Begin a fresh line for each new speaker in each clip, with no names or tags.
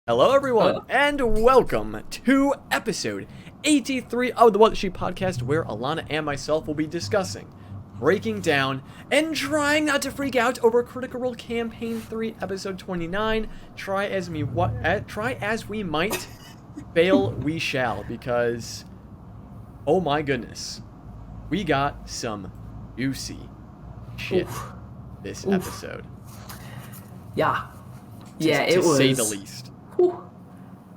Hello everyone, and welcome to episode 83 of the What the Sheep podcast, where Alana and myself will be discussing, breaking down, and trying not to freak out over Critical Role Campaign 3, episode 29. Try as we might, fail we shall, because, oh my goodness, we got some juicy shit this episode.
Yeah.
To
It was.
say the least.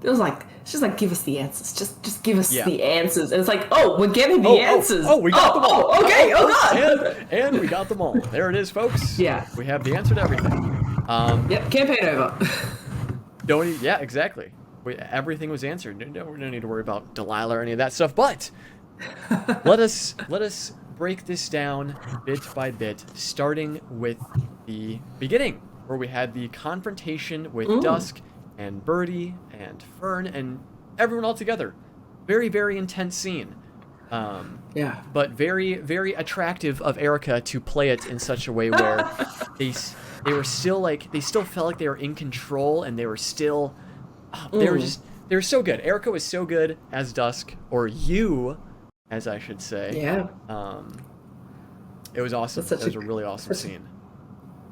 It was like, it's just like, give us the answers. Just give us the answers. And it's like, oh, we're getting the answers.
We got them all.
Okay, God.
And we got them all. There it is, folks.
Yeah.
We have the answer to everything.
Yep, campaign over.
Yeah, exactly. Everything was answered. No need to worry about Delilah or any of that stuff. But let us break this down bit by bit, starting with the beginning, where we had the confrontation with Dusk and Birdie and Fern and everyone all together. Very, very intense scene. But very, very attractive of Erica to play it in such a way where they were still like, they still felt like they were in control, and they were still, they were so good. Erica was so good as Dusk, or you, as I should say.
Yeah.
It was awesome. It was a really awesome scene.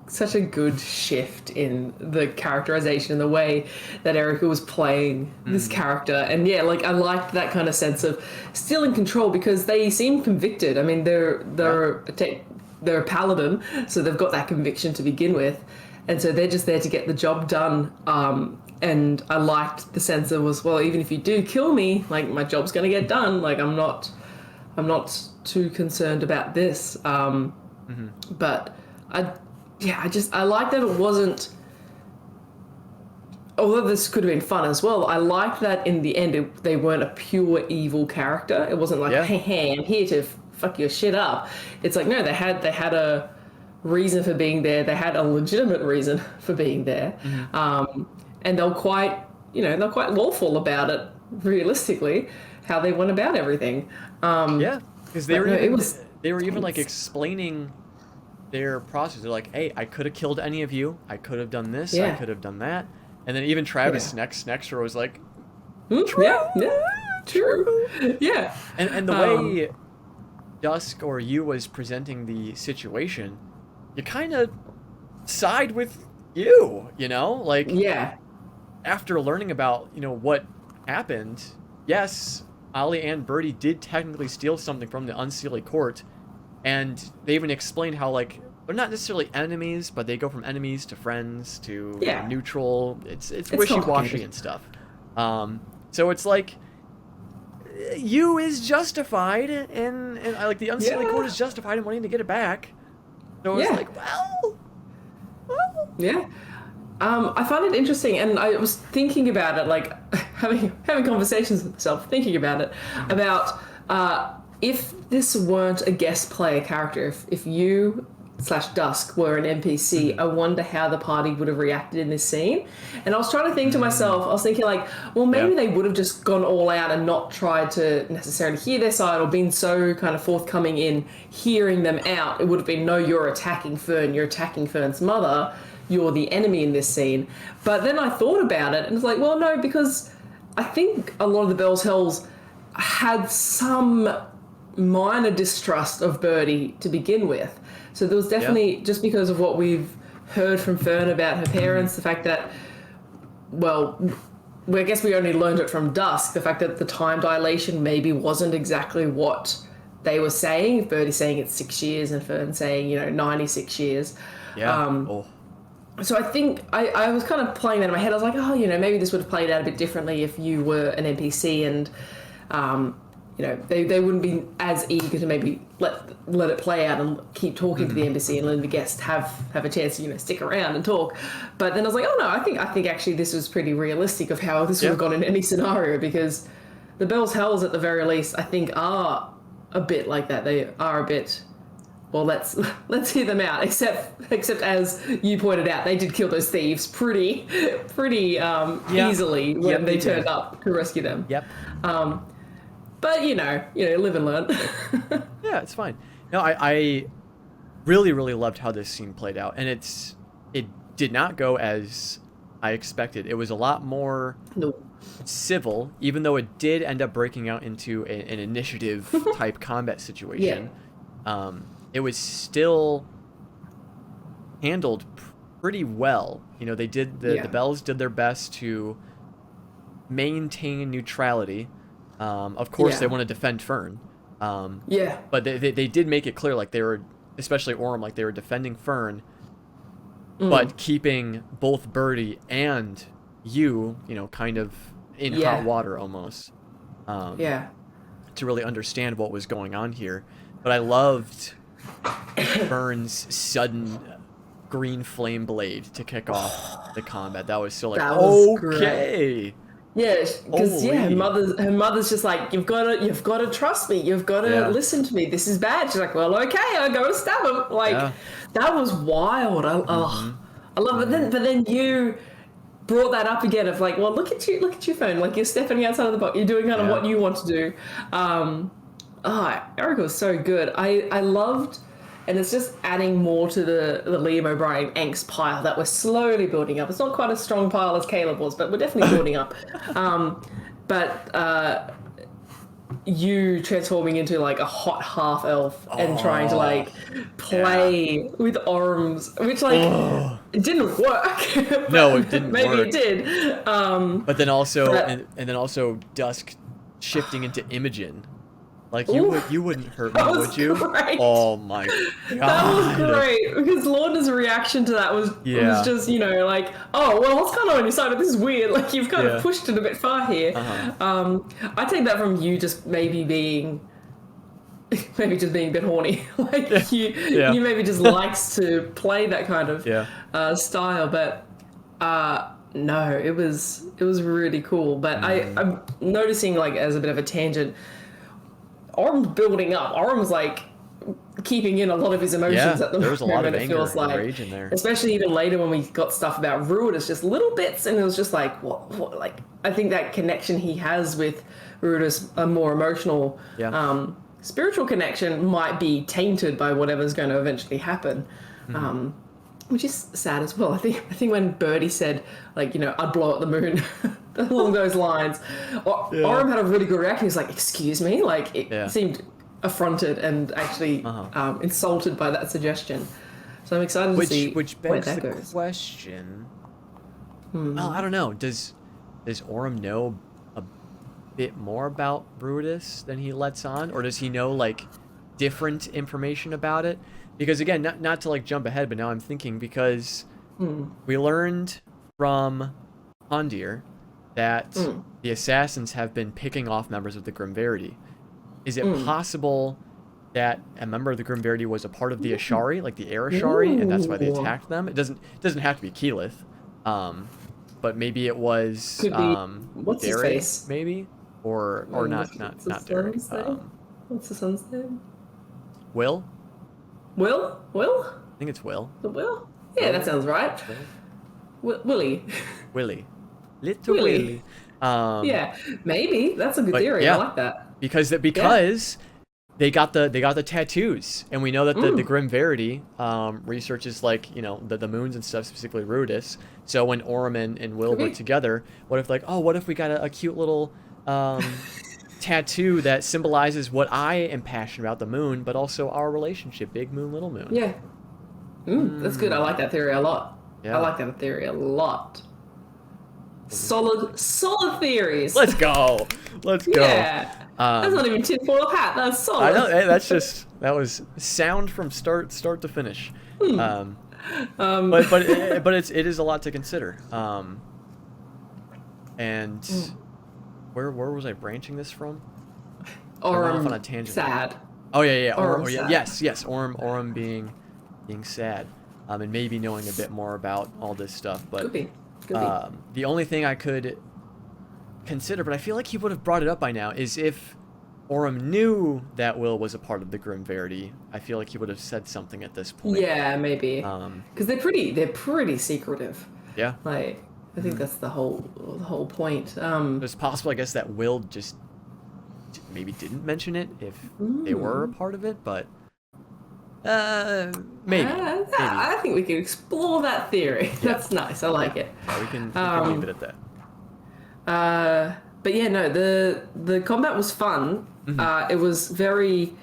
Such a good shift in the characterization and the way that Erica was playing this character. And yeah, like, I liked that kind of sense of still in control, because they seem convicted. I mean, they're a paladin, so they've got that conviction to begin with, and so they're just there to get the job done. And I liked the sense of, well, even if you do kill me, like, my job's going to get done. Like, I'm not too concerned about this. But I like that it wasn't, although this could have been fun as well, I liked that in the end they weren't a pure evil character. It wasn't like, hey, I'm here to fuck your shit up. It's like, no, they had a reason for being there. They had a legitimate reason for being there. And they're quite lawful about it, realistically, how they went about everything.
Because they were even like explaining their process. They're like, hey, I could have killed any of you. I could have done this. I could have done that. And then even Travis next was like,
true. Yeah.
And the way Dusk or you was presenting the situation, you kind of side with you, like, after learning about, what happened, yes, Ollie and Birdie did technically steal something from the Unseelie Court, and they even explained how, like, they're not necessarily enemies, but they go from enemies to friends to neutral. It's wishy-washy and stuff. So it's like, you is justified, and like, the Unseelie Court is justified in wanting to get it back. So it's like, well.
Yeah. I find it interesting, and I was thinking about it, like, having conversations with myself, thinking about it, about if this weren't a guest player character, if you / Dusk were an NPC, I wonder how the party would have reacted in this scene. And I was trying to think to myself, I was thinking, like, well, maybe they would have just gone all out and not tried to necessarily hear their side, or been so kind of forthcoming in hearing them out. It would have been, no, you're attacking Fern, you're attacking Fern's mother, you're the enemy in this scene. But then I thought about it, and it's like, well, no, because I think a lot of the Bells Hells had some minor distrust of Birdie to begin with. So there was definitely, just because of what we've heard from Fern about her parents, the fact that, well, I guess we only learned it from Dusk, the fact that the time dilation maybe wasn't exactly what they were saying. Birdie saying it's 6 years and Fern saying, 96 years. So I think I was kind of playing that in my head. I was like, maybe this would have played out a bit differently if you were an NPC, and they wouldn't be as eager to maybe let it play out and keep talking to the NPC and letting the guest have a chance to stick around and talk. But then I was like, oh no, I think actually this was pretty realistic of how this would have gone in any scenario, because the Bells Hells at the very least I think are a bit like that. They are a bit, well, let's hear them out. Except as you pointed out, they did kill those thieves pretty easily when they turned up to rescue them. But live and learn.
Yeah, it's fine. No, I really, really loved how this scene played out, and it did not go as I expected. It was a lot more
No.
civil, even though it did end up breaking out into an initiative type combat situation. It was still handled pretty well. You know, they did the Bells did their best to maintain neutrality. Of course, they want to defend Fern. But they did make it clear, like they were, especially Orm, like they were defending Fern, but keeping both Birdie and you know, kind of in hot water almost. To really understand what was going on here. But I loved Fern's sudden green flame blade to kick off the combat. That was so like, okay.
Yeah, because her mother's just like, you've got to trust me. You've got to listen to me. This is bad. She's like, well, okay, I'll go and stab him. Like, that was wild. I love it. But then you brought that up again of like, well, look at your phone. Like, you're stepping outside of the box. You're doing kind of what you want to do. Erica was so good. I loved. And it's just adding more to the Liam O'Brien angst pile that we're slowly building up. It's not quite a strong pile as Caleb was, but we're definitely building up. You transforming into like a hot half elf and trying to like play with arms, which like it didn't work.
No, it didn't
maybe
work.
It did.
But then also, and then also Dusk shifting into Imogen. Like, you wouldn't hurt me, would you?
Great.
Oh my god.
That was great, because Lorna's reaction to that was just, you know, like, oh, well, what's going on on your side? This is weird. Like, you've kind of pushed it a bit far here. I take that from you just maybe being a bit horny. Like, you maybe just likes to play that kind of style. But no, it was really cool. But I'm noticing, like, as a bit of a tangent, Orm's building up. Orm's like keeping in a lot of his emotions at the moment.
There was a lot of anger
feels like,
and rage in there.
Especially even later when we got stuff about Ruidus, just little bits, and it was just like, what? Like, I think that connection he has with Ruidus, a more emotional, spiritual connection, might be tainted by whatever's going to eventually happen. Which is sad as well. I think when Birdie said, like, you know, I'd blow up the moon, along those lines, Orm had a really good reaction. He's like, excuse me? Like, it seemed affronted and actually insulted by that suggestion. So I'm excited to see
which
where
begs
that
the
goes.
question. Well, I don't know. Does Orm know a bit more about Ruidus than he lets on? Or does he know, like, different information about it? Because again, not to like jump ahead, but now I'm thinking, because we learned from Hondir that the assassins have been picking off members of the Grimverity. Is it possible that a member of the Grimverity was a part of the Ashari, like the Air Ashari, and that's why they attacked them? It doesn't have to be Keyleth, but maybe it was
what's his
Derek,
face?
Maybe, or not Derek.
What's the son's name?
Will?
Will?
I think it's Will.
The Will? Yeah, that sounds right. Willie.
Little Willie.
Yeah, maybe. That's a good theory. I like that.
Because they got the tattoos, and we know that the Grimverity researches, like, you know, the moons and stuff, specifically Ruidus. So when Orm and Will were together, what if we got a cute little tattoo that symbolizes what I am passionate about, the moon, but also our relationship, big moon, little moon.
Yeah. That's good. I like that theory a lot. I like that theory a lot. Solid theories.
Let's go.
Yeah. That's not even tinfoil hat. That's solid.
I know. Hey, that was sound from start to finish. But it is a lot to consider. And where was I branching this from?
Orm
on a tangent.
Sad.
Oh yeah.
Orm sad.
Yes. Orm being sad, and maybe knowing a bit more about all this stuff. But
could be.
The only thing I could consider, but I feel like he would have brought it up by now, is if Orm knew that Will was a part of the Grimverity. I feel like he would have said something at this point.
Yeah, maybe. Because they're pretty secretive.
Yeah.
Like, I think that's the whole point.
It's possible, I guess, that Will just maybe didn't mention it if they were a part of it, but Maybe.
I think we can explore that theory.
Yeah.
That's nice. I like it.
Yeah, we can leave it at that.
But yeah, no, the combat was fun. It was very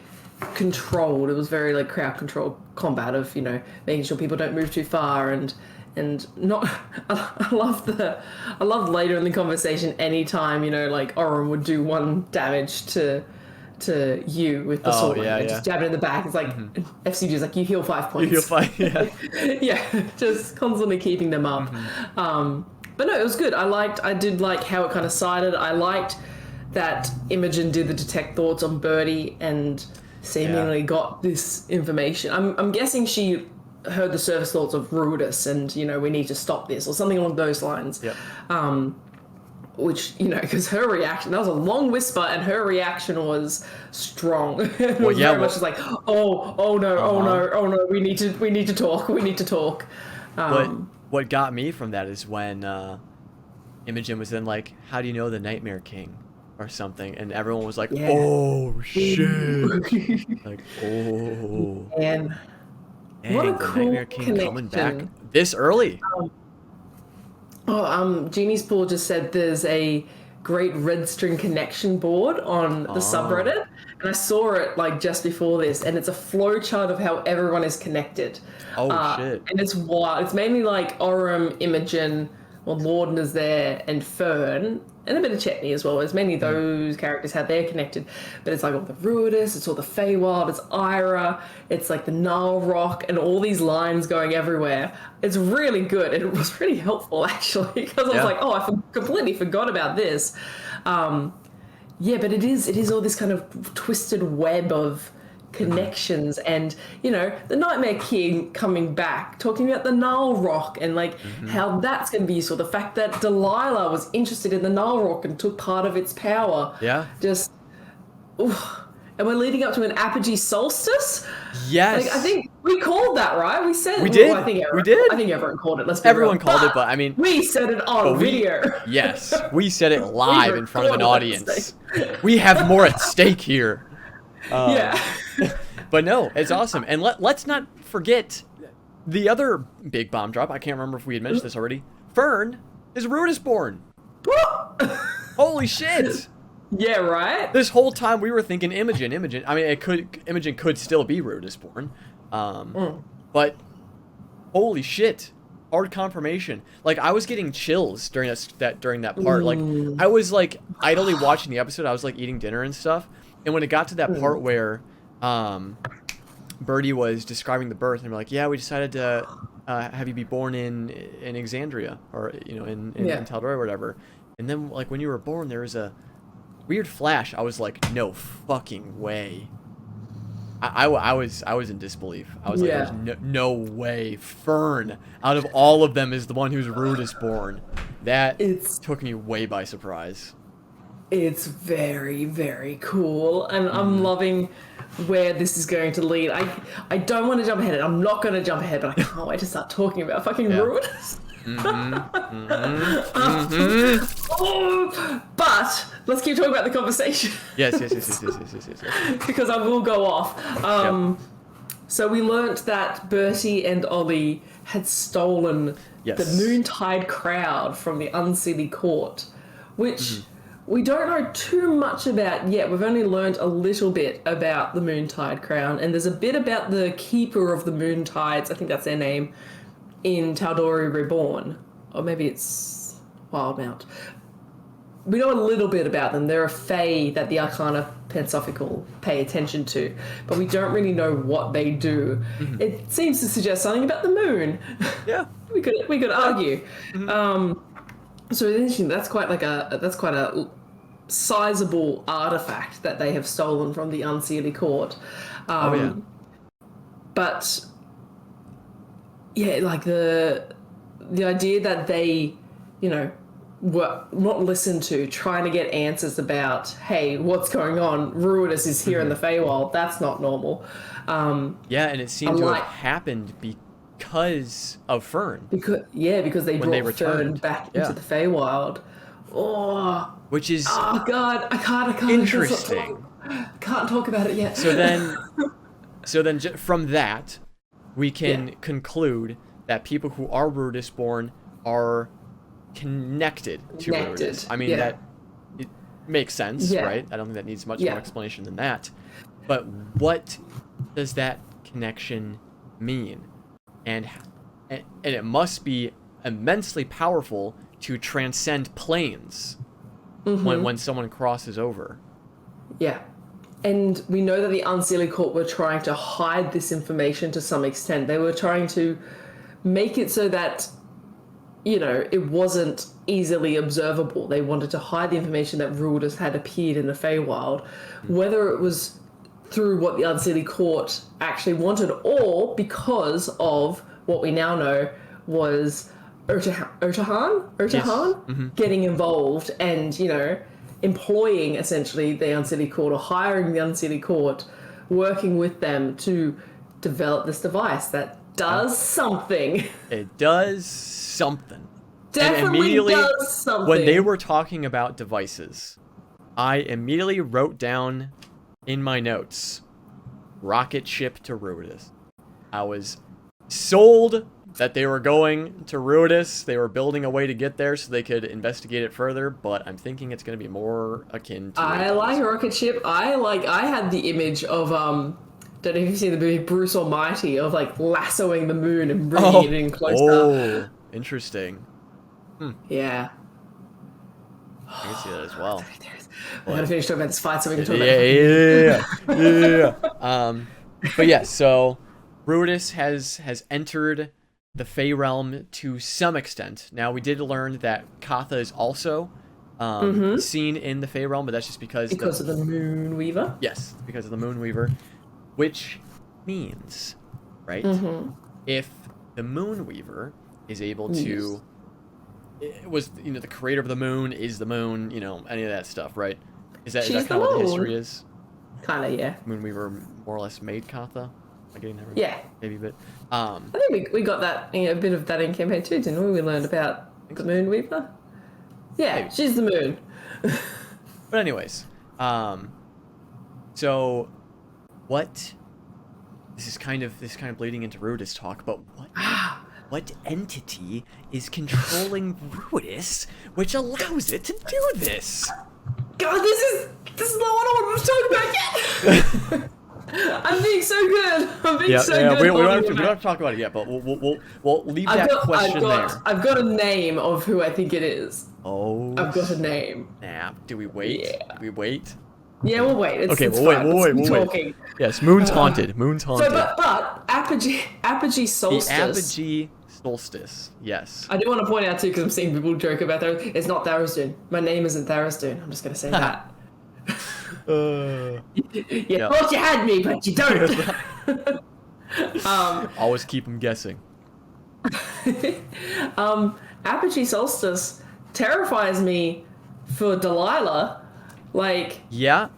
controlled. It was very like crowd control combat of, you know, making sure people don't move too far and not. I love later in the conversation anytime, you know, like Oren would do 1 damage to you with the sword and just jab it in the back. It's like FCG is like, you heal 5 points.
You heal 5, yeah.
Yeah, just constantly keeping them up. But no, it was good. I did like how it kind of sided. I liked that Imogen did the detect thoughts on Birdie and seemingly got this information. I'm guessing she heard the surface thoughts of Ruidus and, you know, we need to stop this or something along those lines.
Yep.
Which, you know, because her reaction, that was a long whisper and her reaction was strong. It was very much just like, oh no, we need to talk.
What got me from that is when Imogen was then like, how do you know the Nightmare King? Or something, and everyone was like, oh shit. Like, oh.
And
dang,
what a
the
cool
Nightmare King coming back
connection.
this early.
Jeannie's Pool just said there's a great red string connection board on the subreddit, and I saw it like just before this, and it's a flow chart of how everyone is connected.
Oh shit.
And it's wild. It's mainly like Orym, Imogen, well, Lorden is there, and Fern, and a bit of Chetney as well. It's mainly those characters, how they're connected. But it's like all the Ruidus, it's all the Feywild, it's Ira, it's like the Gnarl Rock, and all these lines going everywhere. It's really good, and it was really helpful, actually, because I was like, oh, completely forgot about this. Yeah, but it is all this kind of twisted web of connections, and, you know, the Nightmare King coming back, talking about the Gnarl Rock and like how that's going to be useful. The fact that Delilah was interested in the Gnarl Rock and took part of its power.
Yeah.
Just, and we're leading up to an Apogee Solstice.
Yes.
Like, I think we called that, right? We said
we did.
Well,
we did.
I think everyone called it. Let's be
Everyone
real.
called it, but I mean,
we said it on video.
Yes, we said it live in front of an
recorded
audience. We have more at stake here.
Yeah.
But no, it's awesome. And let's not forget the other big bomb drop. I can't remember if we had mentioned this already. Fern is Ruidus-born. Holy shit.
Yeah, right?
This whole time we were thinking Imogen. I mean, Imogen could still be Ruidus-born. But holy shit. Hard confirmation. Like, I was getting chills during that part. Like, I was like idly watching the episode. I was like eating dinner and stuff. And when it got to that part where Birdie was describing the birth, and we're like, yeah, we decided to have you be born in Exandria, or, you know, in Tal'Dorei or whatever. And then, like, when you were born, there was a weird flash. I was like, no fucking way. I was in disbelief. I was like, there's no way Fern, out of all of them, is the one who's Ruidus-born. That took me way by surprise.
It's very, very cool, and I'm loving where this is going to lead. I don't want to jump ahead. I'm not going to jump ahead, but I can't wait to start talking about fucking Ruidus. But let's keep talking about the conversation.
Yes.
Because I will go off. So we learnt that Bertie and Ollie had stolen the Moontide crowd from the Unseelie Court, which we don't know too much about yet. We've only learned a little bit about the Moontide crown, and there's a bit about the Keeper of the Moontides, I think that's their name, in Tal'Dorei Reborn. Or maybe it's Wildmount. We know a little bit about them. They're a fae that the Arcana Pensophical pay attention to, but we don't really know what they do. It seems to suggest something about the moon.
Yeah.
we could argue. So it's interesting. That's quite a sizable artifact that they have stolen from the Unseelie Court. But yeah, like the idea that they, you know, were not listened to, trying to get answers about, hey, what's going on? Ruidus is here in the Feywild. That's not normal.
Yeah, and it seemed to have happened because of Fern.
Because they brought Fern back into the Feywild. Oh,
which is
God, I can't
interesting.
Can't talk about it yet.
So then, So then from that, we can conclude that people who are Ruidus-born are connected to Ruidus. I mean, that it makes sense, right? I don't think that needs much more explanation than that. But what does that connection mean? And it must be immensely powerful to transcend planes when someone crosses over.
Yeah. And we know that the Unseelie Court were trying to hide this information to some extent. They were trying to make it so that, you know, it wasn't easily observable. They wanted to hide the information that Ruidus had appeared in the Feywild, whether it was through what the Unseelie Court actually wanted or because of what we now know was Urtahan getting involved and, you know, employing essentially the Unseelie Court or hiring the Unseelie Court, working with them to develop this device that does something.
It does something.
Definitely does something.
When they were talking about devices, I immediately wrote down in my notes, rocket ship to Ruidus. I was sold that they were going to Ruidus. They were building a way to get there so they could investigate it further, but I'm thinking it's going to be more akin to...
I like a rocket ship. I had the image of, don't know if you've seen the movie Bruce Almighty, of like lassoing the moon and bringing it in closer.
Oh, interesting.
Yeah.
I can see that as well.
I gotta finish talking about this fight so we can talk
about but yeah, so Ruidus has entered the Fey realm to some extent. Now, we did learn that Katha is also seen in the Fey realm, but that's just because
of the Moon Weaver?
Yes, because of the Moon Weaver, which means, right, if the Moon Weaver is able to... It was, you know, the creator of the moon is the moon, you know, any of that stuff, right? Is that kind of what the history is?
Kind of, yeah.
Moonweaver more or less made Katha? Am I getting that right?
Yeah.
Maybe a bit.
I think we got that, you know, a bit of that in campaign 2, didn't we? We learned about the Moonweaver. Yeah, maybe. She's the moon.
But anyways, so what... This is kind of bleeding into Ruidus talk, but what entity is controlling Ruidus, which allows it to do this?
God, this is not what I wanted to talk about yet. I'm being so good. I'm being so good.
We don't have to talk about it yet, but we'll leave that question there.
I've got a name of who I think it is.
Oh.
I've got a name.
Snap. Do we wait?
Yeah.
Do we wait?
Yeah, we'll wait.
We'll wait. Yes, Moon's haunted. Moon's haunted.
So, but Apogee Solstice.
The Apogee Solstice. Yes.
I do want to point out too, because I'm seeing people joke about that. It's not Tharizdun. My name isn't Tharizdun. I'm just going to say that. You thought you had me, but you don't.
Always keep them guessing.
Apogee Solstice terrifies me for Delilah. Like,
yeah.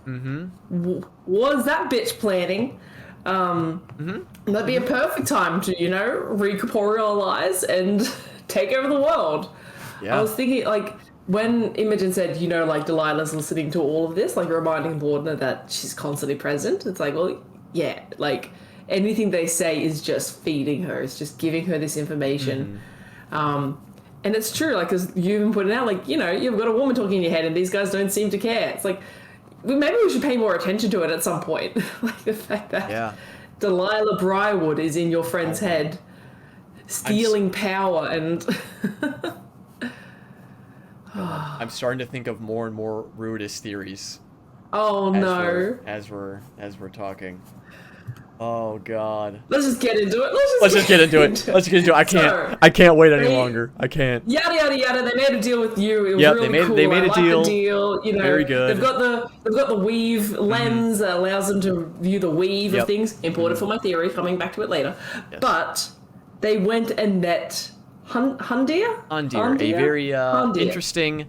Was that bitch planning? That'd be a perfect time to, you know, recorporealize and take over the world. Yeah. I was thinking, like, when Imogen said, you know, like, Delilah's listening to all of this, like, reminding Lorna that she's constantly present, it's like, well, yeah, like, anything they say is just feeding her. It's just giving her this information. And it's true, like, because you even put it out, like, you know, you've got a woman talking in your head and these guys don't seem to care. It's like, maybe we should pay more attention to it at some point. Like, the fact that Delilah Briarwood is in your friend's head, stealing power and...
I'm starting to think of more and more Ruidus theories.
Oh, no.
As we're talking. Oh God.
Let's just get into it.
Let's just get into it. I can't wait any longer. I can't.
Yada yada yada. They made a deal with you. It was really cool.
They made a deal.
The deal. You know,
very good.
They've got the weave lens that allows them to view the weave of things. Important for my theory. Coming back to it later. Yes. But they went and met Hundir,
a very interesting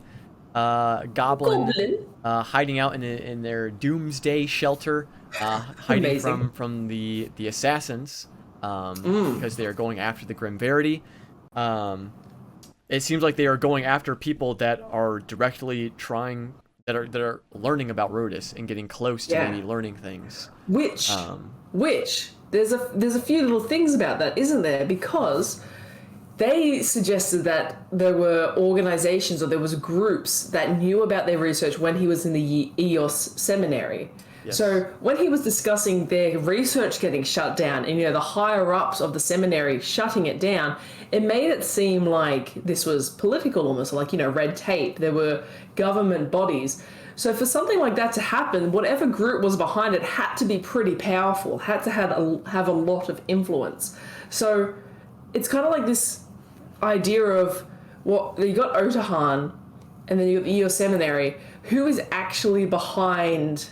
goblin. Hiding out in their doomsday shelter. Hiding from the assassins because they are going after the Grim Verity. It seems like they are going after people that are directly trying that are learning about Ruidus and getting close to
Yeah.
maybe learning things.
Which there's a few little things about that, isn't there? Because they suggested that there were organizations or there was groups that knew about their research when he was in the EOS seminary.
Yes.
So when he was discussing their research getting shut down and, the higher ups of the seminary shutting it down, it made it seem like this was political almost, like, red tape. There were government bodies. So for something like that to happen, whatever group was behind it had to be pretty powerful, had to have a lot of influence. So it's kind of like this idea of you got Otahan and then you got the EO Seminary. Who is actually behind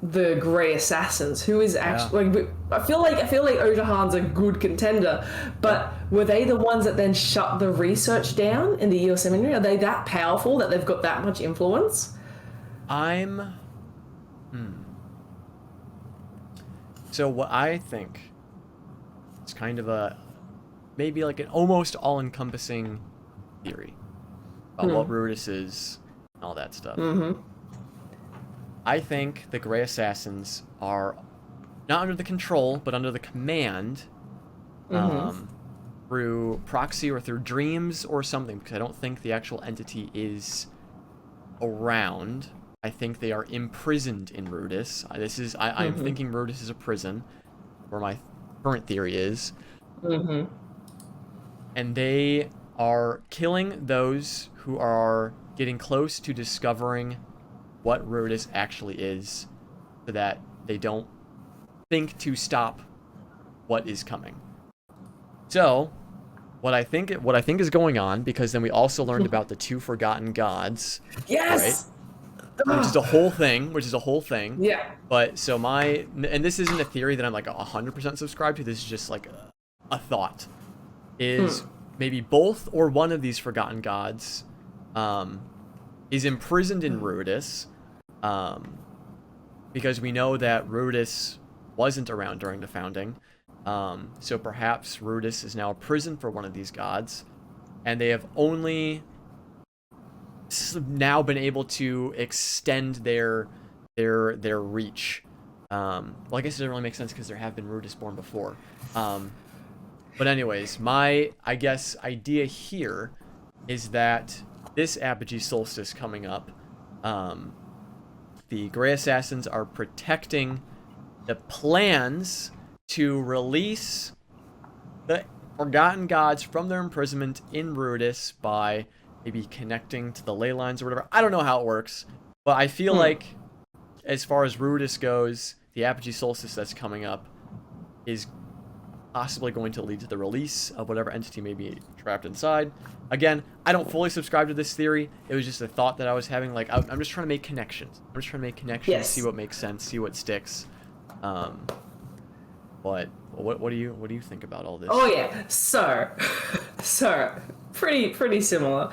the Grey Assassins? Who is actually I feel like Otahan's a good contender, but were they the ones that then shut the research down in the EO Seminary? Are they that powerful that they've got that much influence?
So what I think is kind of maybe like an almost all-encompassing theory about what Ruidus is and all that stuff. I think the Grey Assassins are not under the control, but under the command through proxy or through dreams or something, because I don't think the actual entity is around. I think they are imprisoned in Ruidus. I'm thinking Ruidus is a prison, where my current theory is. And they are killing those who are getting close to discovering what Ruidus actually is, so that they don't think to stop what is coming. So, what I think is going on, because then we also learned about the two forgotten gods.
Yes.
Right? Which is a whole thing.
Yeah.
But so and this isn't a theory that I'm like 100% subscribed to. This is just like a thought. Is maybe both or one of these forgotten gods is imprisoned in Ruidus, because we know that Ruidus wasn't around during the founding. So perhaps Ruidus is now a prison for one of these gods, and they have only now been able to extend their reach. Well, I guess it doesn't really make sense because there have been Ruidus-born before. But anyways, my, I guess, idea here is that this Apogee Solstice coming up, the Grey Assassins are protecting the plans to release the Forgotten Gods from their imprisonment in Ruidus by maybe connecting to the ley lines or whatever. I don't know how it works, but I feel like as far as Ruidus goes, the Apogee Solstice that's coming up is possibly going to lead to the release of whatever entity may be trapped inside. Again, I don't fully subscribe to this theory. It was just a thought that I was having. Like, I'm just trying to make connections.
Yes.
See what makes sense, see what sticks. But what do you think about all this?
Oh yeah, so pretty similar,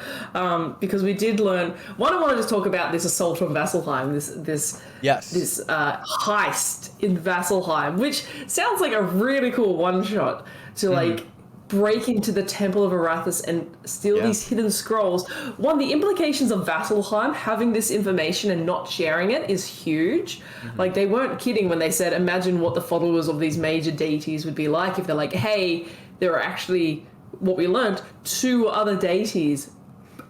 because we did learn. One, I wanted to talk about this assault on Vasselheim, this heist in Vasselheim, which sounds like a really cool one shot to like break into the Temple of Arathis and steal these hidden scrolls. One, the implications of Vasselheim having this information and not sharing it is huge. Like, they weren't kidding when they said, imagine what the followers of these major deities would be like if they're like, hey, there are actually, what we learned, 2 other deities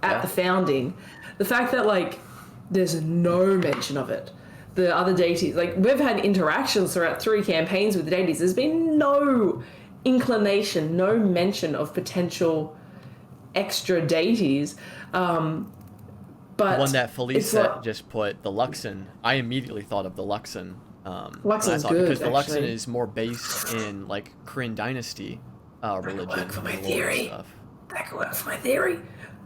at the founding. The fact that, like, there's no mention of it. The other deities, like, we've had interactions throughout 3 campaigns with the deities. There's been no inclination, no mention of potential extra deities. But
one that Felice just put, the Luxon, I immediately thought of the Luxon.
Luxon's good,
because the Luxon
actually.
is more based in like Kryn dynasty religion.
That could work for my
and
theory.
stuff.
That could work for my theory.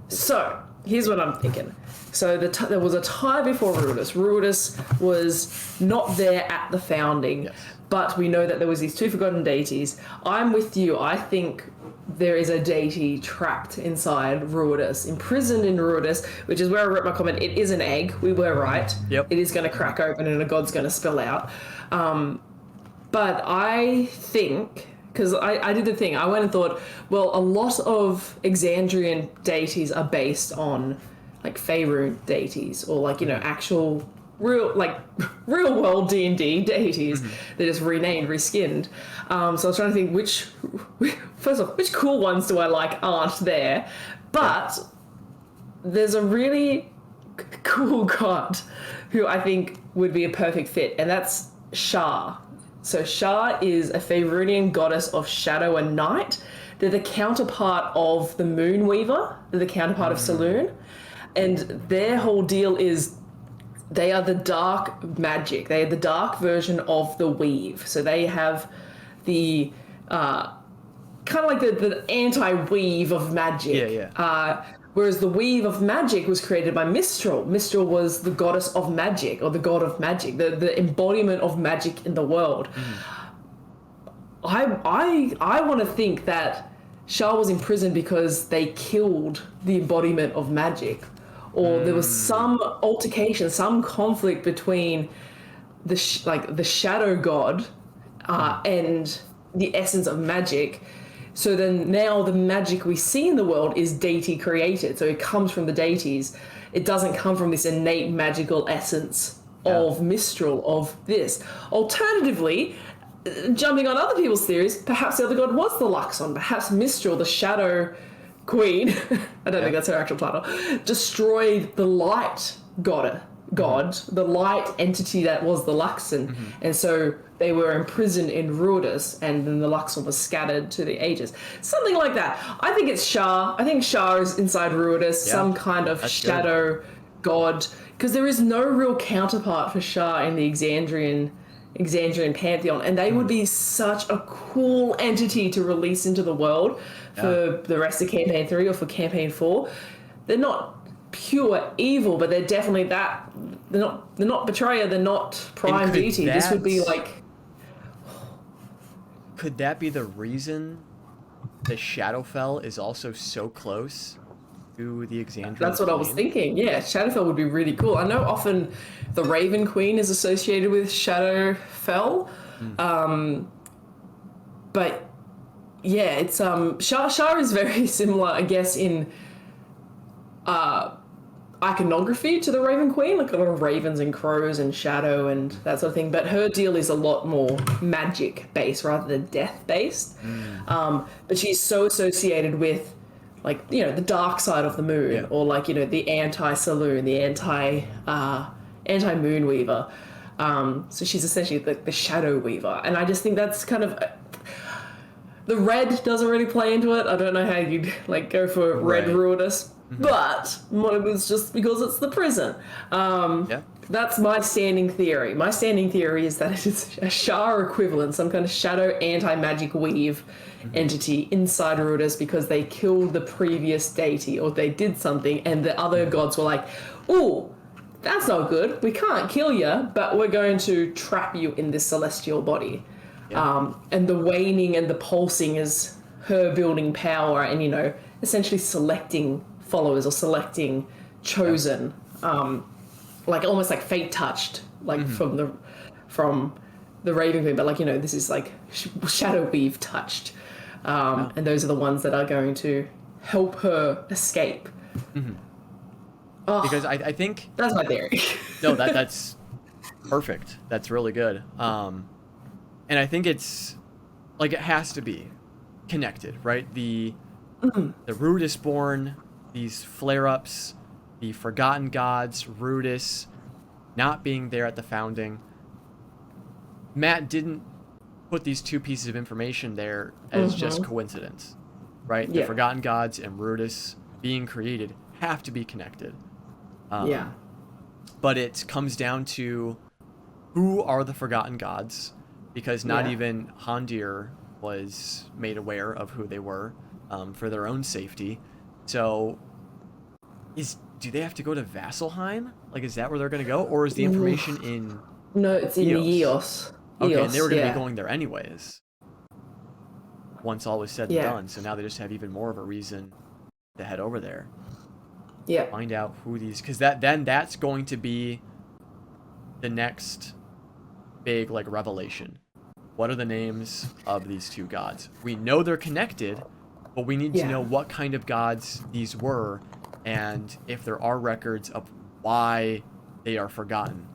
So here's what I'm thinking. So there was a time before Ruidus. Ruidus was not there at the founding, but we know that there was these 2 forgotten deities. I'm with you. I think there is a deity trapped inside Ruidus, imprisoned in Ruidus, which is where I wrote my comment. It is an egg. We were right.
Yep.
It is going to crack open and a god's going to spill out. But I think, because I did the thing, I went and thought, well, a lot of Exandrian deities are based on like Faerun deities, or like, you know, actual real world D&D deities. They're just renamed, reskinned. So I was trying to think which cool ones do I like aren't there, but there's a really cool god who I think would be a perfect fit, and that's Shar. So Shar is a Faerunian goddess of shadow and night. They're the counterpart of the Moonweaver. They're the counterpart of Saloon. And their whole deal is they are the dark magic. They are the dark version of the weave. So they have the kind of like the anti-weave of magic. Whereas the weave of magic was created by Mistral. Mistral was the goddess of magic, or the god of magic, the embodiment of magic in the world. I want to think that Shar was imprisoned because they killed the embodiment of magic, or there was some altercation, some conflict between the shadow god and the essence of magic. So then now the magic we see in the world is deity created. So it comes from the deities. It doesn't come from this innate magical essence of Mistral, of this. Alternatively, jumping on other people's theories, perhaps the other god was the Luxon. Perhaps Mistral, the shadow queen, I don't think that's her actual title, destroyed the light god, the light entity that was the Luxon. And so they were imprisoned in Ruidus, and then the Luxon was scattered to the ages. Something like that. I think it's Shar. I think Shar is inside Ruidus, some kind of shadow god, because there is no real counterpart for Shar in the Exandrian pantheon, and they would be such a cool entity to release into the world for the rest of campaign 3 or for campaign 4. They're not pure evil, but they're definitely that. They're not betrayer, they're not prime deity. This would be like,
could that be the reason the Shadowfell is also so close to the Exandrian
that's what I was thinking. Yeah, Shadowfell would be really cool. I know often the Raven Queen is associated with Shadowfell, but yeah, it's Shar is very similar, I guess, in iconography to the Raven Queen, like a lot of ravens and crows and shadow and that sort of thing, but her deal is a lot more magic based rather than death based. But she's so associated with, like, you know, the dark side of the moon, or like, you know, the anti-Saloon, the anti-Moonweaver. So she's essentially the Shadow Weaver, and I just think that's kind of the red doesn't really play into it. I don't know how you'd like go for red Ruidus, but it's just because it's the prison. That's my standing theory. My standing theory is that it is a Shar equivalent, some kind of shadow anti-magic weave entity inside Ruidus, because they killed the previous deity, or they did something, and the other gods were like, ooh, that's not good. We can't kill you, but we're going to trap you in this celestial body. And the waning and the pulsing is her building power and, you know, essentially selecting followers or selecting chosen, like almost like fate touched, like from the Raven Queen, but like, you know, this is like Shadow Weave touched. And those are the ones that are going to help her escape.
Because I think
that's my theory.
No, that's perfect. That's really good. And I think it's like, it has to be connected, right? The Ruidus-born, these flare-ups, the forgotten gods, Ruidus not being there at the founding. Matt didn't put these two pieces of information there as just coincidence, right? The forgotten gods and Ruidus being created have to be connected. But it comes down to, who are the forgotten gods? Because not even Hondir was made aware of who they were, for their own safety. So do they have to go to Vasselheim? Like, is that where they're going to go? Or is the information in
No, it's in Eos.
Okay, and they were going to be going there anyways, once all was said and done. So now they just have even more of a reason to head over there. Find out who these... Because that's going to be the next big, like, revelation. What are the names of these two gods? We know they're connected, but we need to know what kind of gods these were, and if there are records of why they are forgotten.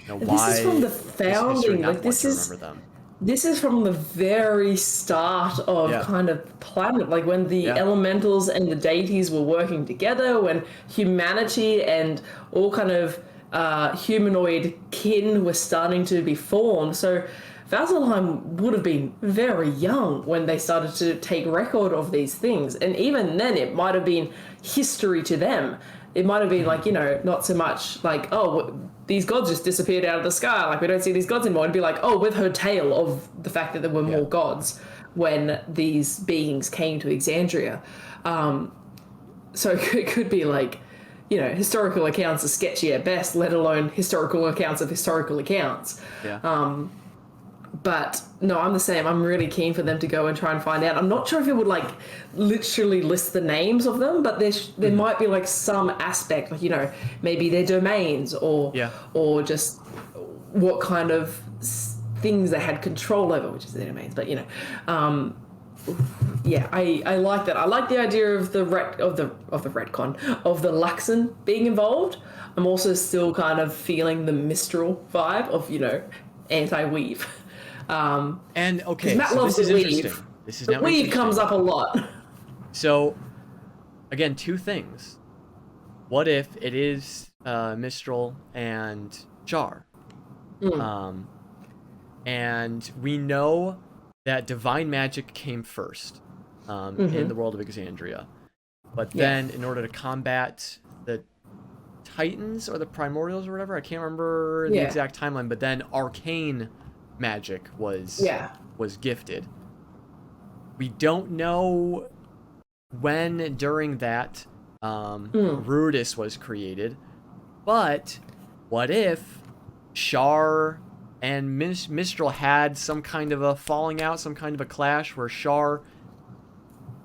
This is from the
history
founding.
not
Like this
want to
is
remember them.
this is from the very start of
Yeah.
kind of planet, like when the
Yeah.
elementals and the deities were working together, when humanity and all kind of humanoid kin were starting to be formed. So Vasselheim would have been very young when they started to take record of these things. And even then, it might have been history to them. It might have been like, not so much like, oh, these gods just disappeared out of the sky. Like, we don't see these gods anymore. It'd be like, oh, we've heard tale of the fact that there were more gods when these beings came to Exandria. So it could be like, historical accounts are sketchy at best, let alone historical accounts of historical accounts.
Yeah.
But no, I'm the same. I'm really keen for them to go and try and find out. I'm not sure if it would like literally list the names of them, but there might be like some aspect, like maybe their domains or just what kind of things they had control over, which is their domains. But I like that. I like the idea of the retcon of the Luxon being involved. I'm also still kind of feeling the Mistral vibe of anti-weave.
And okay,
Matt
so
loves
this is
the weave.
interesting. This is
The
now
weave
interesting.
comes up a lot.
So, again, two things. What if it is Mistral and Jar? And we know that divine magic came first in the world of Exandria. But then, in order to combat the Titans or the Primordials or whatever, I can't remember the exact timeline, but then arcane magic was gifted. We don't know when during that Ruidus was created, but what if Shar and Mistral had some kind of a falling out, some kind of a clash where Shar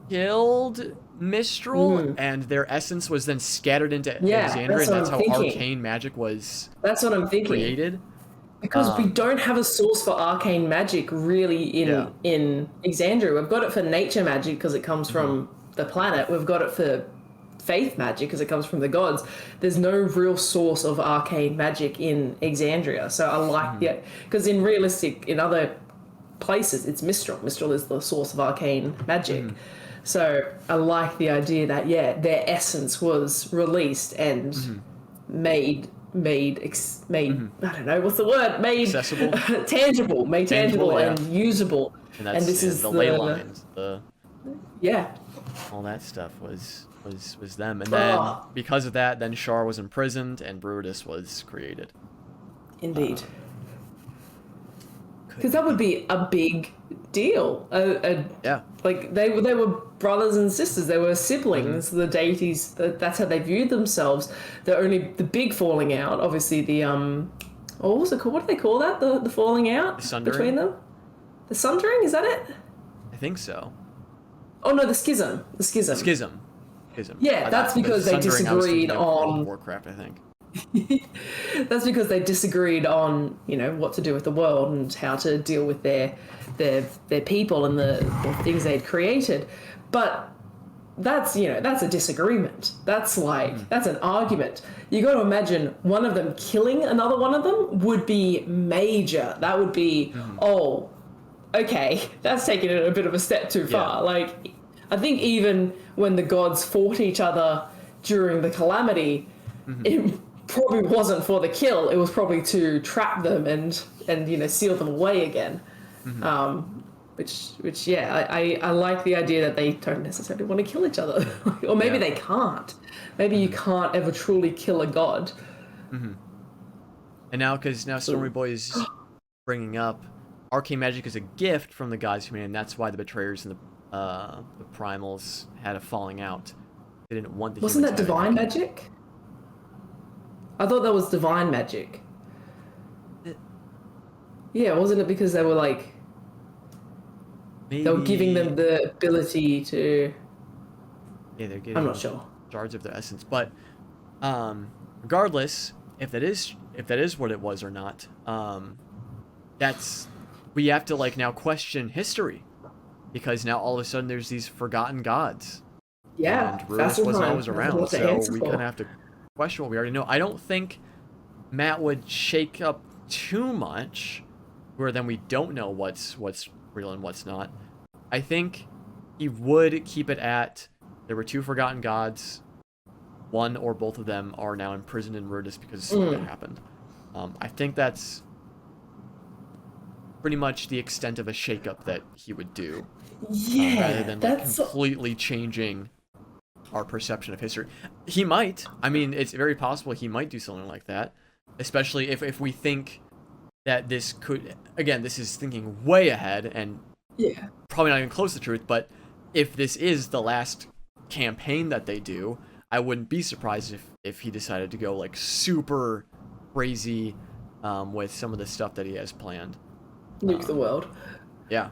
killed Mistral and their essence was then scattered into Exandria, and that's how arcane magic was created?
Because we don't have a source for arcane magic really in Exandria. We've got it for nature magic because it comes from the planet. We've got it for faith magic because it comes from the gods. There's no real source of arcane magic in Exandria. So I like because in other places it's Mistral. Mistral is the source of arcane magic. So I like the idea that their essence was released and made I don't know what's the word, made
accessible,
tangible and usable.
And this is the ley lines, all that stuff was them. And then because of that, then Shar was imprisoned and Ruidus was created.
Indeed. Because that would be a big deal. Like they were brothers and sisters. They were siblings. The deities. That's how they viewed themselves. The big falling out. Obviously, what was it called? What do they call that? The falling out between them. The sundering. Is that it?
I think so.
Oh no, the schism. The schism.
Schism.
Yeah, that's because they disagreed on
Warcraft, I think.
That's because they disagreed on what to do with the world and how to deal with their people and the things they'd created. But that's a disagreement. That's that's an argument. You got to imagine one of them killing another one of them would be major. That would be okay, that's taking it a bit of a step too far. Like I think even when the gods fought each other during the calamity, it probably wasn't for the kill. It was probably to trap them and seal them away again. Which I like the idea that they don't necessarily want to kill each other. Or maybe they can't. Maybe you can't ever truly kill a god.
And because Stormy Boy is bringing up arcane magic is a gift from the gods humanity, and that's why the betrayers and the primals had a falling out. They didn't want the
Wasn't that divine magic? I thought that was divine magic. Yeah, wasn't it because they were like
maybe
they were giving them the ability to
they're getting
I'm not sure.
Shards of their essence. But regardless, if that is what it was or not, we have to now question history. Because now all of a sudden there's these forgotten gods.
Yeah,
and Ruidus
faster
wasn't
time.
always
That's a
around,
lot to
so
answer
we
for.
kind of have to question what we already know. I don't think Matt would shake up too much, where then we don't know what's real and what's not. I think he would keep it at there were two forgotten gods. One or both of them are now imprisoned in Ruidus because of something that happened. I think that's pretty much the extent of a shakeup that he would do, rather than like completely changing our perception of history. He might. I mean, it's very possible he might do something like that, especially if we think that this could. Again, this is thinking way ahead and probably not even close to the truth. But if this is the last campaign that they do, I wouldn't be surprised if he decided to go like super crazy with some of the stuff that he has planned.
Nuke the world.
Yeah.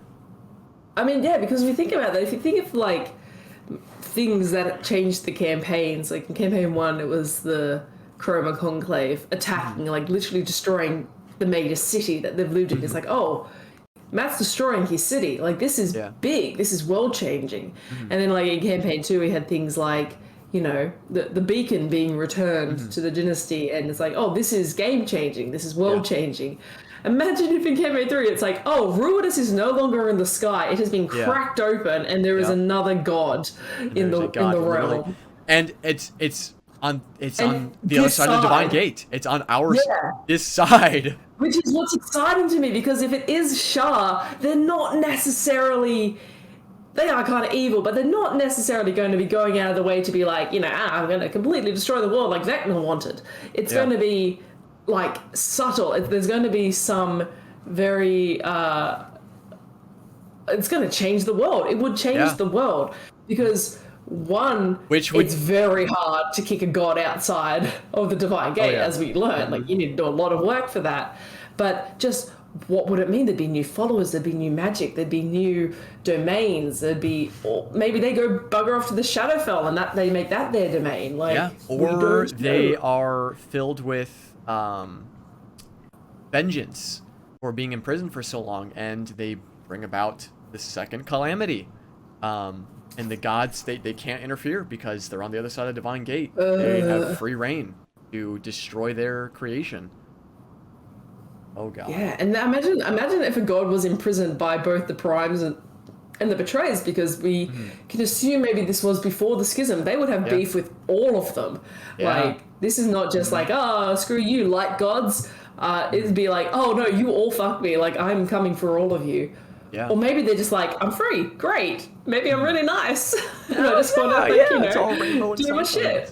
I mean, yeah, because we think about that. If you think of like things that changed the campaigns, like in campaign 1, it was the Chroma Conclave attacking, like literally destroying the major city that they've lived in. It's like, oh, Matt's destroying his city. Like, this is big. This is world changing. And then, like, in campaign 2, we had things like, you know, the beacon being returned to the dynasty. And it's like, oh, this is game changing. This is world changing. Imagine if in campaign 3, it's like, oh, Ruidus is no longer in the sky. It has been cracked open, and there is another god in the realm.
And it's on the other side of the Divine Gate. It's on our this side.
Which is what's exciting to me, because if it is Shah, they're not necessarily... They are kind of evil, but they're not necessarily going to be going out of the way to be like, you know, I'm going to completely destroy the world like Vecna wanted. It's going to be, like, subtle. There's going to be some very... it's going to change the world. It would change the world. Because... One, it's very hard to kick a god outside of the Divine Gate, as we learned. Like, you need to do a lot of work for that. But just what would it mean? There'd be new followers, there'd be new magic, there'd be new domains, there'd be... Or maybe they go bugger off to the Shadowfell and that they make that their domain. Like,
or they are filled with vengeance for being imprisoned for so long, and they bring about the second calamity. And the gods, they can't interfere because they're on the other side of the Divine Gate. They have free reign to destroy their creation. Oh, God.
Yeah, and imagine if a god was imprisoned by both the Primes and the Betrayers, because we can assume maybe this was before the Schism. They would have beef with all of them. Like, this is not just like, oh, screw you, light gods. It'd be like, oh, no, you all fuck me. Like, I'm coming for all of you.
Yeah.
Or maybe they're just like, I'm free, great. Maybe I'm really nice. And I just want to, do my shit.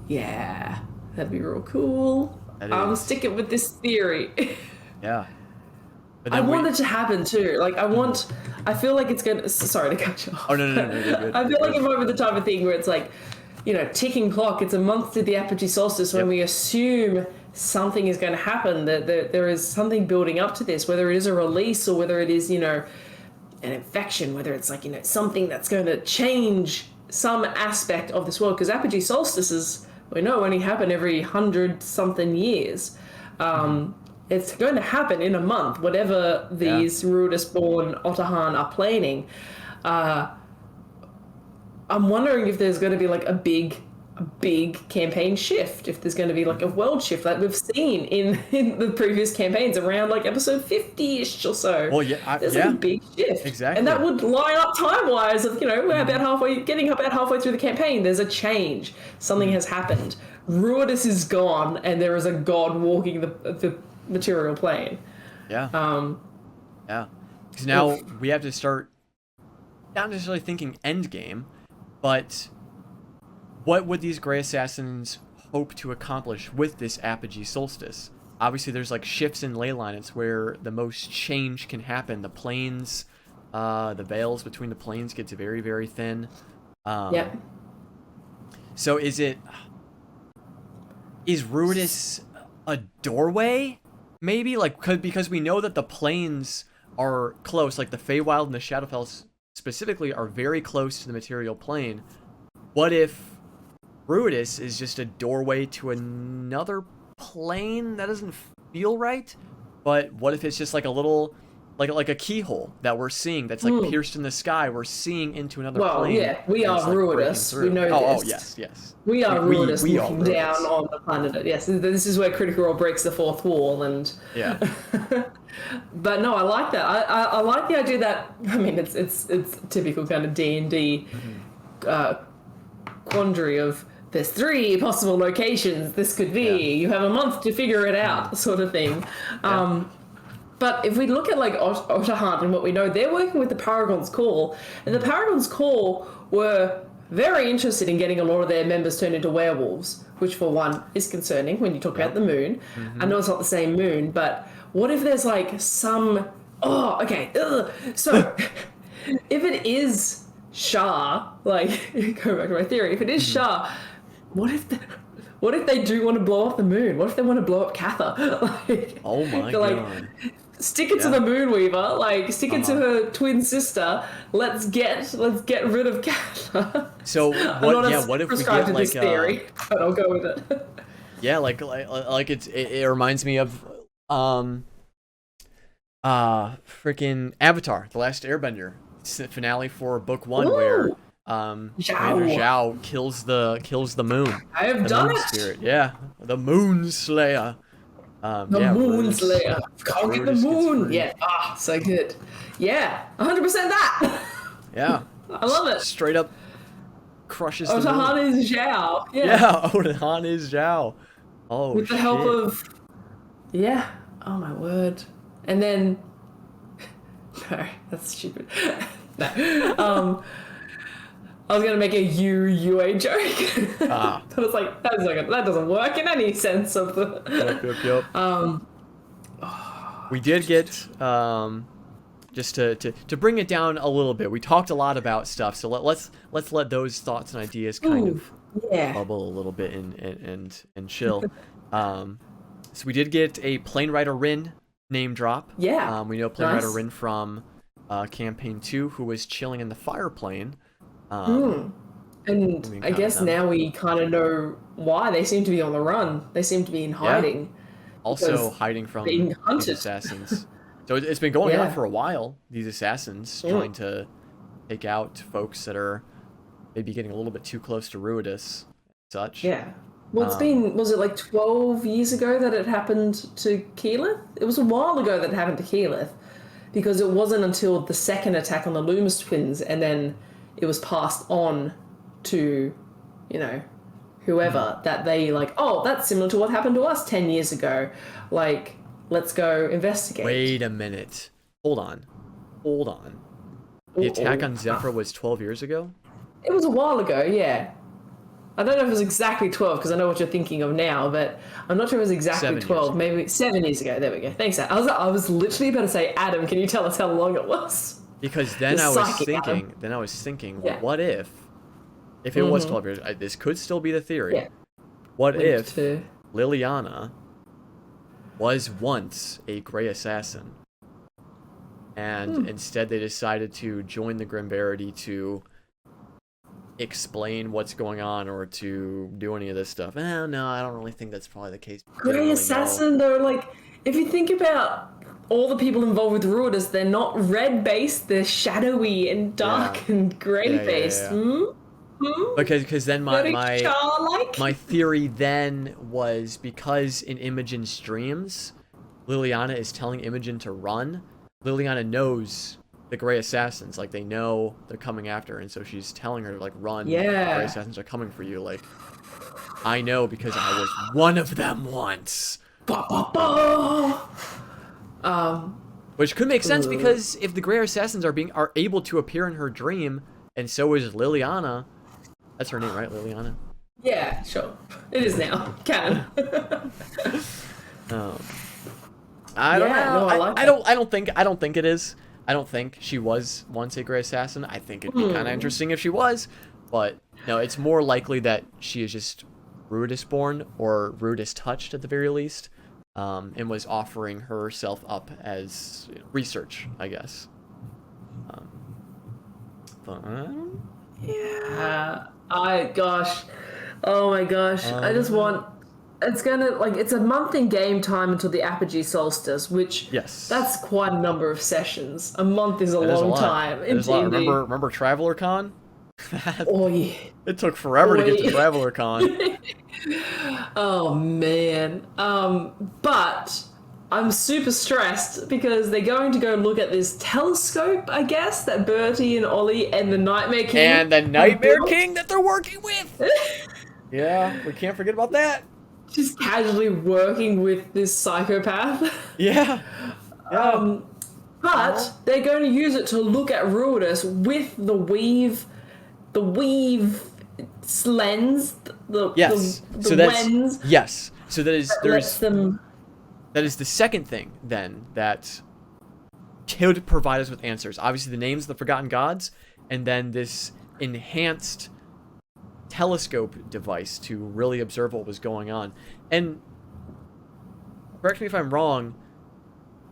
Yeah, that'd be real cool. I'm sticking with this theory.
Yeah.
I want it to happen too. Like, I feel like it's gonna. Sorry to cut you off.
Oh, no. Good.
I feel like it might be the type of thing where it's like, you know, ticking clock. It's a month to the Apogee Solstice when we assume something is going to happen, that there is something building up to this, whether it is a release or whether it is, you know, an infection, whether it's like, you know, something that's going to change some aspect of this world, because Apogee Solstices, we know, only happen every 100-something years. It's going to happen in a month, whatever these Ruidus-born Otterhan are planning. I'm wondering if there's going to be like a big campaign shift, if there's going to be like a world shift like we've seen in the previous campaigns around like episode 50-ish or so.
Well, yeah,
there's like a big shift.
Exactly.
And that would line up time-wise of, you know, we're about halfway through the campaign. There's a change. Something has happened. Ruidus is gone, and there is a god walking the material plane.
Yeah. Because now we have to start not necessarily thinking endgame, but what would these Grey Assassins hope to accomplish with this Apogee Solstice? Obviously, there's like shifts in ley line. It's where the most change can happen. The planes, the veils between the planes gets very, very thin. So is Ruidus a doorway? Maybe because we know that the planes are close. Like the Feywild and the Shadowfell specifically are very close to the material plane. What if Ruidus is just a doorway to another plane? That doesn't feel right. But what if it's just like a little like a keyhole that we're seeing that's like pierced in the sky. We're seeing into another
Well,
plane.
yeah, we
and
are
it's, like, breaking
Ruidus.
through.
We know
Oh,
this.
yes.
We are Ruidus
we
looking
are
down
Ruidus.
on the planet. Yes, this is where Critical Role breaks the fourth wall, and
Yeah.
but no, I like that. I like the idea that, I mean, it's typical kind of D&D quandary of there's 3 possible locations this could be.
Yeah.
You have a month to figure it out, sort of thing. But if we look at like Otterhunt and what we know, they're working with the Paragon's Call, and the Paragon's Call were very interested in getting a lot of their members turned into werewolves, which for one is concerning when you talk about the moon. I know it's not the same moon, but what if there's like some... Oh, okay. Ugh. So if it is Shah, like, go back to my theory, if it is Shah, what if they do want to blow up the moon? What if they want to blow up Katha? Like,
Oh my
like,
god.
stick it to the Moonweaver, like stick it to her twin sister. Let's get rid of Katha.
So what if we get like
theory, but I'll go with it.
Yeah, like it reminds me of freaking Avatar, The Last Airbender finale for book 1. Ooh. Where Commander Zhao kills the moon.
I have done it.
Spirit. Yeah, the Moon Slayer.
Moon Slayer. Conquer the moon. Yeah. So good. Yeah, 100% that.
Yeah.
I love it.
Straight up crushes the moon.
Otterhunt is Zhao.
Yeah, Otterhunt is Zhao. Oh,
with the help of... Yeah. Oh, my word. And then... No, that's stupid. No. I was gonna make a UA joke. But it's like that doesn't work in any sense of the.
Yep. We did get just to bring it down a little bit. We talked a lot about stuff, so let's let those thoughts and ideas kind of bubble a little bit and chill. So we did get a Plane Rider Rin name drop.
Yeah.
We know Plane Rider Rin from campaign 2, who was chilling in the fire plane.
And I guess now we kind of know why they seem to be on the run. They seem to be in hiding.
Yeah. Also hiding from
being hunted.
These assassins. So it's been going on for a while, these assassins trying to take out folks that are maybe getting a little bit too close to Ruidus and such.
Yeah. Well, was it like 12 years ago that it happened to Keyleth? It was a while ago that it happened to Keyleth, because it wasn't until the second attack on the Loomis twins and then it was passed on to, whoever, that they like, oh, that's similar to what happened to us 10 years ago. Like, let's go investigate.
Wait a minute. Hold on. The attack on Zephyr was 12 years ago?
It was a while ago, yeah. I don't know if it was exactly 12, because I know what you're thinking of now, but I'm not sure it was exactly 12. Maybe 7 years ago. There we go. Thanks, Adam. I was literally about to say, Adam, can you tell us how long it was?
Because then I was thinking, what if it was 12 years, this could still be the theory. Yeah. What if Liliana was once a Grey Assassin, and instead they decided to join the Grimbarity to explain what's going on or to do any of this stuff? No, I don't really think that's probably the case.
Grey Assassin, though, like, if you think about all the people involved with Ruidus, they're not red-based, they're shadowy and dark and grey-based.
Because then my theory then was, because in Imogen's dreams, Liliana is telling Imogen to run, Liliana knows the Grey Assassins, like, they know they're coming after her, and so she's telling her to, like, run.
Yeah.
The Grey Assassins are coming for you. Like, I know because I was one of them once. Which could make sense, because if the Grey Assassins are able to appear in her dream, and so is Liliana. That's her name, right? Liliana?
Yeah, sure. It is now. Canon.
I don't know.
No,
I don't think it is. I don't think she was once a Grey Assassin. I think it'd be kind of interesting if she was, but no, it's more likely that she is just Ruidus-born, or Ruidus-touched at the very least, and was offering herself up as research, I guess.
Yeah. Oh my gosh. I just want it's gonna it's a month in game time until the Apogee Solstice, which
Yes.
that's quite a number of sessions. A month is a
That is a
long
lot.
time.
That is a lot. Remember Traveler Con?
Oh yeah.
It took forever to get to
Oi.
Traveler Con.
Oh man. But I'm super stressed because they're going to go look at this telescope, I guess, that Bertie and Ollie and the Nightmare King
And the
have
Nightmare
built.
King that they're working with. Yeah, we can't forget about that.
Just casually working with this psychopath.
Yeah. Yeah.
But they're going to use it to look at Ruidus with the weave lens,
Yes.
the lens.
Yes. So
Lets them.
that is the second thing then that could provide us with answers. Obviously the names of the Forgotten Gods, and then this enhanced telescope device to really observe what was going on. And correct me if I'm wrong,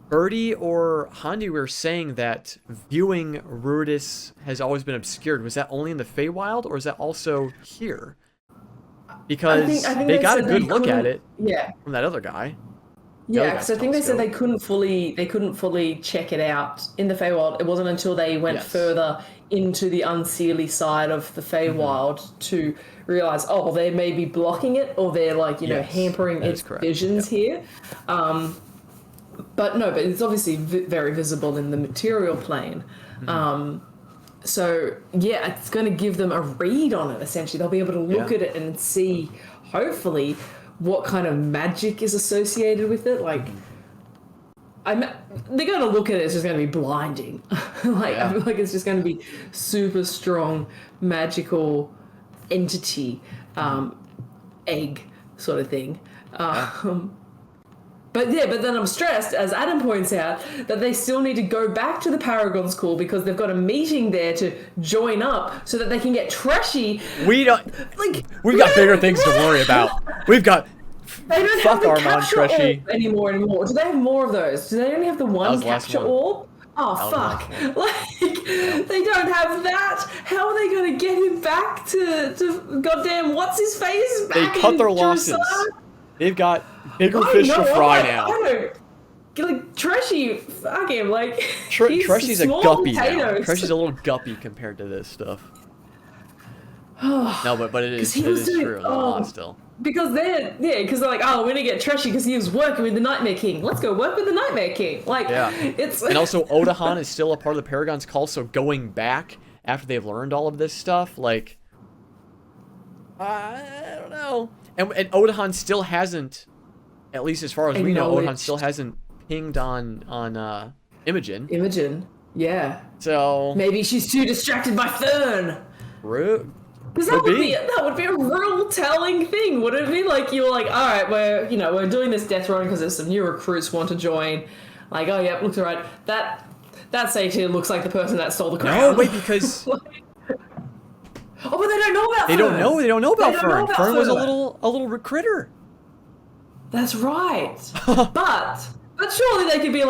Birdie or Hondi were saying that viewing Ruidus has always been obscured. Was that only in the Feywild, or is that also here? Because
I think
they got a
said
good
they
look at
couldn't-
it
Yeah.
from that other guy.
Yeah,
other
because I think they said they couldn't fully check it out in the Feywild. It wasn't until they went
Yes.
further into the unseelie side of the Feywild to realize, oh, they may be blocking it, or they're
Yes,
hampering
that is
its
correct.
visions here. But it's obviously very visible in the material plane. So yeah, it's going to give them a read on it. Essentially, they'll be able to look
Yeah.
at it and see, hopefully, what kind of magic is associated with it. They're going to look at it, it's just going to be blinding. I feel like it's just going to be super strong magical entity, egg sort of thing. But then I'm stressed, as Adam points out, that they still need to go back to the Paragon School because they've got a meeting there to join up so that they can get trashy.
We've got bigger things to worry about. We've got
They don't
fuck
have the
Armand
capture
Treshy.
orb anymore. Do they have more of those? Do they only have the one
the last
capture
one.
orb? Oh,
That was
fuck.
the last
They don't have that. How are they going to get him back to goddamn what's-his-face
They
back
cut
in
their losses.
Jerusalem?
They've got bigger fish to fry now.
I don't... Treshy, fuck him, he's
Treshy's a
small
guppy now.
potatoes.
Treshy's a little guppy compared to this stuff. No, but it is true. A lot still.
Because they're like, oh, we're gonna get Treshy because he was working with the Nightmare King. Let's go work with the Nightmare King. It's
And also Odahan is still a part of the Paragon's call, so going back after they've learned all of this stuff, I don't know. And Odahan still hasn't, at least as far as we know, Odahan still hasn't pinged on Imogen.
Imogen, yeah.
So
Maybe she's too distracted by Fern.
Rude.
Because that would be a real telling thing, wouldn't it be? You're like, all right, we're doing this death run because there's some new recruits who want to join. Oh yeah, looks alright. That satyr looks like the person that stole the crown.
No, wait, because
Oh, but they don't know about
they
Fern.
don't know. They don't know about
They don't
Fern.
know about
Fern was a
Fern.
little critter.
That's right. but surely they could be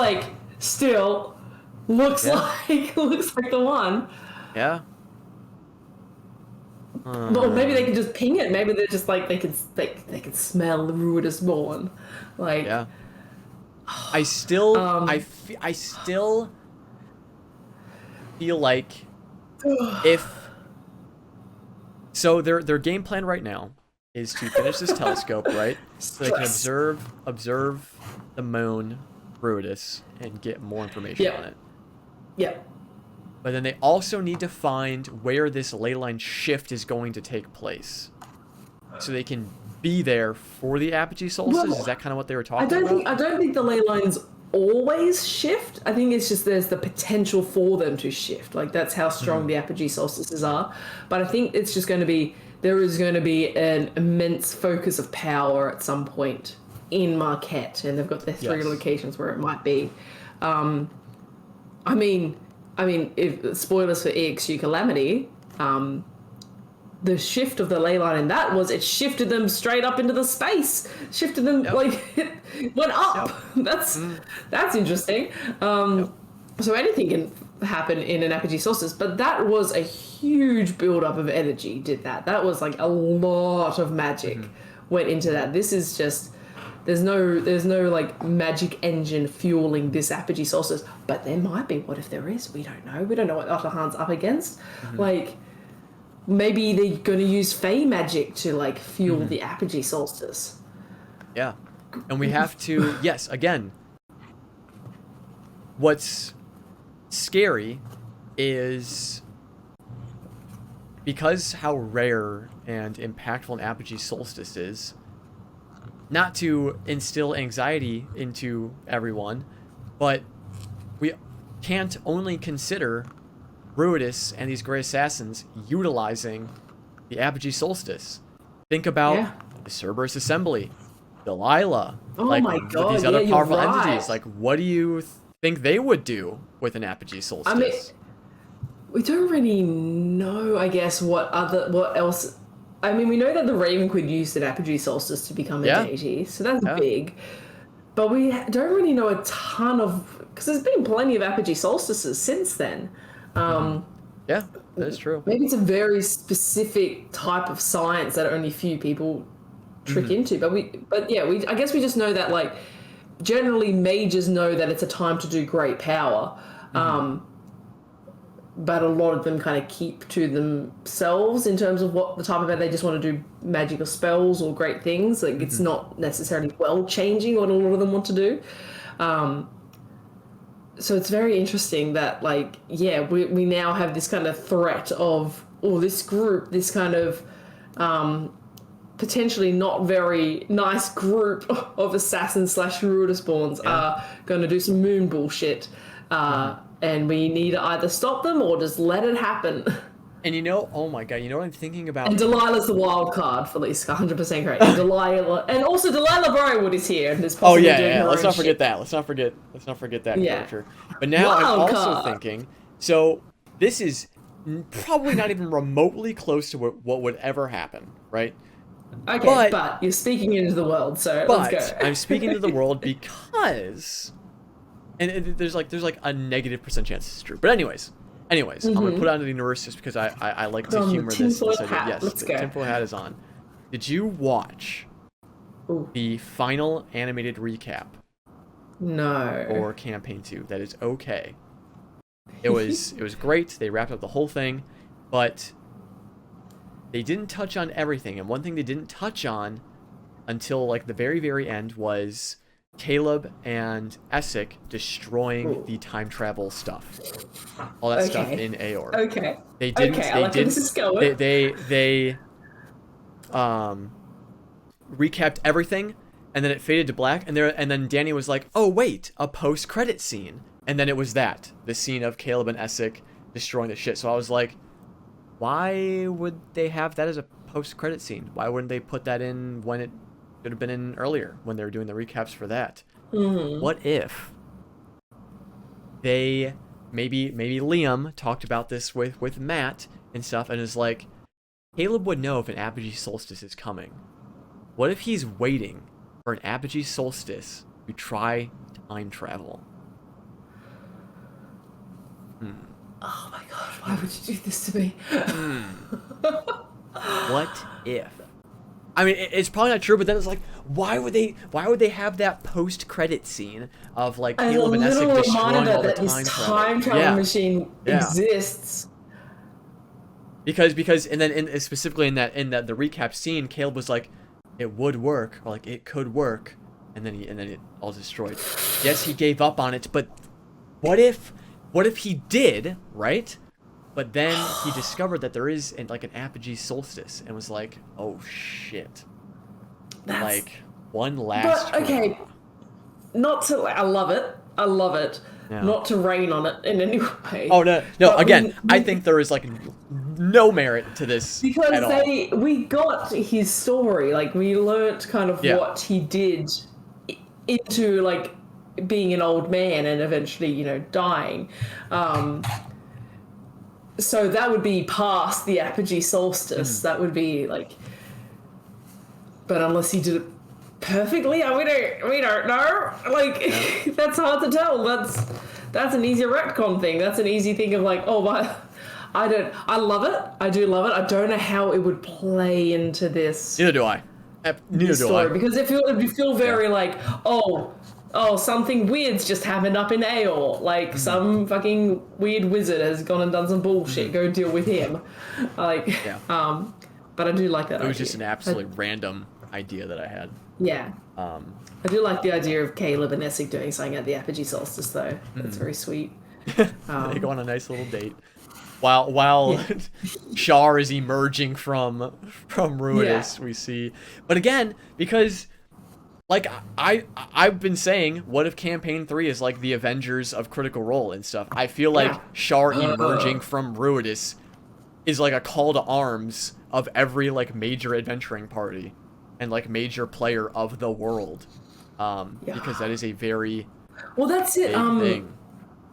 still looks like the one.
Yeah.
Or maybe they can just ping it. Maybe they're just they can smell the Ruidus-born.
Yeah. I still I still feel like so their game plan right now is to finish this telescope, right? So they can observe the moon, Ruidus, and get more information on it.
Yep.
But then they also need to find where this ley line shift is going to take place, so they can be there for the Apogee Solstice. Is that kind of what they were talking about?
I don't think the ley lines always shift. I think it's just there's the potential for them to shift. That's how strong the Apogee Solstices are. But I think it's just going to be there is going to be an immense focus of power at some point in Marquette, and they've got their three locations where it might be. I mean, if spoilers for EXU Calamity, the shift of the ley line in that was it shifted them straight up into the space. Shifted them it went up. That's interesting. So anything can happen in an Apogee Solstice, but that was a huge build-up of energy. That was a lot of magic went into that. This is just there's no like magic engine fueling this Apogee Solstice, but there might be. What if there is? We don't know. We don't know what Otterhan's up against. Like maybe they're going to use Fey magic to like fuel the Apogee Solstice.
Yeah, and we have to. Yes, again. What's scary is because how rare and impactful an Apogee Solstice is. Not to instill anxiety into everyone, but we can't only consider Ruidus and these Grey Assassins utilizing the Apogee Solstice. Think about the Cerberus Assembly, Delilah, these other powerful entities. Like, what do you think they would do with an Apogee Solstice?
I mean, we don't really know, I guess, what else. I mean, we know that the Raven Queen used an Apogee Solstice to become a deity, so that's big. But we don't really know a ton of... Because there's been plenty of Apogee Solstices since then.
Yeah, that is true.
Maybe it's a very specific type of science that only few people trick into. I guess we just know that, like, generally mages know that it's a time to do great power. But a lot of them kind of keep to themselves in terms of what the type of it they just want to do magical spells or great things. Like it's not necessarily world changing what a lot of them want to do. So it's very interesting that we now have this kind of threat of this group, this kind of potentially not very nice group of assassins / Ruidus-borns are going to do some moon bullshit. And we need to either stop them or just let it happen.
And oh my god, you know what I'm thinking about?
And Delilah's the wild card for Lisk, 100% correct. And Delilah Briarwood is here and is possibly doing her
Let's
own
not forget
shit.
that. Let's not forget that character. But now I'm also thinking, so this is probably not even remotely close to what would ever happen, right?
Okay, but you're speaking into the world, so let's go.
I'm speaking to the world because... And there's like a negative % chance this is true. But anyways, I'm gonna put it on the universe just because I like to humor this.
Hat. Let's go.
Tinfoil hat is on. Did you watch the final animated recap?
No.
For campaign 2? That is okay. It was great. They wrapped up the whole thing, but they didn't touch on everything. And one thing they didn't touch on until like the very, very end was Caleb and Essek destroying the time travel stuff, all that stuff in Aeor.
Okay.
They didn't.
Okay, I like where this is going.
They recapped everything, and then it faded to black, and then Danny was like, "Oh wait, a post-credit scene," and then it was the scene of Caleb and Essek destroying the shit. So I was like, why would they have that as a post-credit scene? Why wouldn't they put that in when it should have been in earlier when they were doing the recaps for that? What if they maybe Liam talked about this with Matt and stuff and is like, Caleb would know if an Apogee Solstice is coming. What if he's waiting for an Apogee Solstice to try time travel?
Oh my god, why would you do this to me?
What if? I mean, it's probably not true, but then it's like, why would they have that post-credit scene of like Caleb and Essek destroying all the
time travel machine exists?
Because and then specifically in that the recap scene, Caleb was like, it would work, or like it could work, and then it all destroyed. Yes, he gave up on it, but what if he did, right? But then he discovered that there is an Apogee Solstice and was like, oh shit. One last
okay. Not to I love it. Yeah. Not to rain on it in any way.
Oh no. Again, I think there is no merit to this
because
at all.
We got his story. We learnt kind of what he did into being an old man and eventually, dying. So that would be past the Apogee Solstice. That would be but unless he did it perfectly, we don't know. That's hard to tell. That's an easy retcon thing. That's an easy thing of I love it. I do love it. I don't know how it would play into this.
Neither do I. Neither
this
do
story
I.
because it'd feel very like, oh, something weird's just happened up in Aeor. Like some fucking weird wizard has gone and done some bullshit. Go deal with him. Like,
Yeah.
but I do like that
It was
idea.
just an absolutely random idea that I had.
Yeah. I do like the idea of Caleb and Essig doing something at the Apogee Solstice, though. That's very sweet.
They go on a nice little date. While Char is emerging from Ruidus, we see. But again, because like I've been saying, what if campaign 3 is like the Avengers of Critical Role and stuff? I feel like Char emerging from Ruidus is like a call to arms of every like major adventuring party and like major player of the world. Because that is a very
well, that's it.
big thing.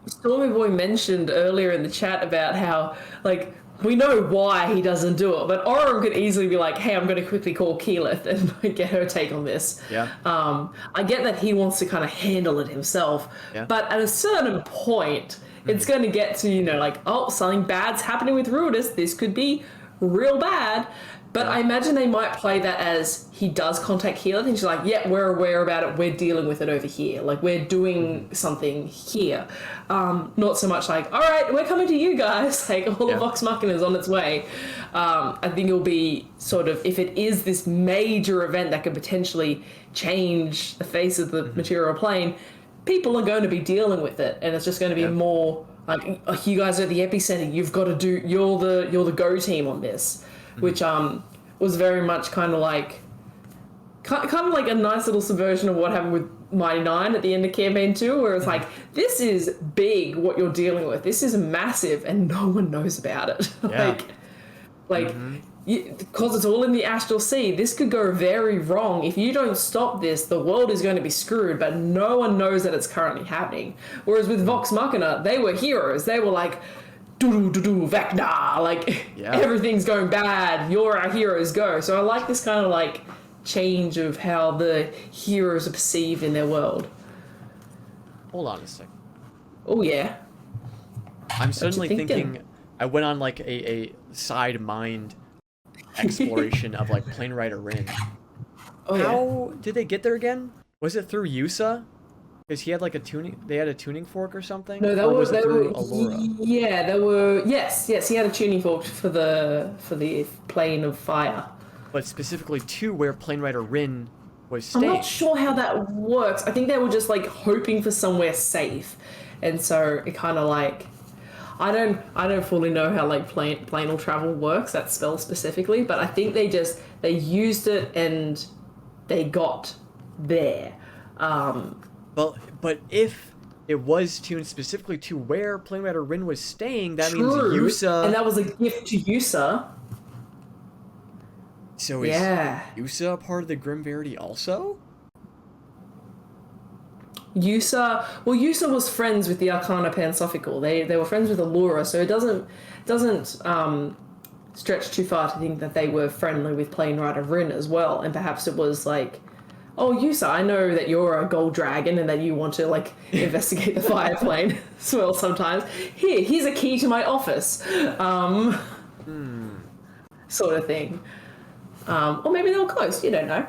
Stormy Boy mentioned earlier in the chat about how, like, we know why he doesn't do it, but Oram could easily be like, hey, I'm going to quickly call Keyleth and get her take on this.
Yeah.
I get that he wants to kind of handle it himself, but at a certain point, it's going to get to, you know, like, oh, something bad's happening with Ruidus. This could be real bad. But I imagine they might play that as he does contact Keyleth and she's like, yeah, we're aware about it. We're dealing with it over here. Like, we're doing something here. Not so much like, all right, we're coming to you guys. Like, all the Vox Machina is on its way. I think it'll be sort of, if it is this major event that could potentially change the face of the material plane, people are going to be dealing with it. And it's just going to be more like, oh, you guys are at the epicenter. You've got to do, you're the go team on this. Which was very much kind of like a nice little subversion of what happened with Mighty Nine at the end of campaign 2, where it's like, this is big what you're dealing with. This is massive, and no one knows about it. Because it's all in the Astral Sea, this could go very wrong. If you don't stop this, the world is going to be screwed, but no one knows that it's currently happening. Whereas with Vox Machina, they were heroes. They were like, Vecna, like everything's going bad, you're our heroes, go. So I like this kind of like change of how the heroes are perceived in their world.
Hold on a second.
Oh yeah.
I'm suddenly thinking I went on like a side mind exploration of like Plane Rider Rin. How did they get there again? Was it through Yusa? Because he had like a tuning, they had a tuning fork or something?
No,
was it through Allura?
Yeah, there were, yes, he had a tuning fork for the plane of fire.
But specifically to where Plane Rider Rin was staying.
I'm not sure how that works. I think they were just like hoping for somewhere safe. And so it kind of like, I don't fully know how like planal travel works, that spell specifically, but I think they used it and they got there.
But if it was tuned specifically to where Plane Rider Rin was staying, that means
True.
Yusa...
And that was a gift to Yusa.
So is Yusa a part of the Grim Verity also?
Yusa was friends with the Arcana Pansophical. They were friends with Allura, so it doesn't stretch too far to think that they were friendly with Plane Rider Rin as well. And perhaps it was like, oh, Yusa, I know that you're a gold dragon and that you want to, like, investigate the fire plane as well sometimes. Here's a key to my office. Sort of thing. Or maybe they were close, you don't know.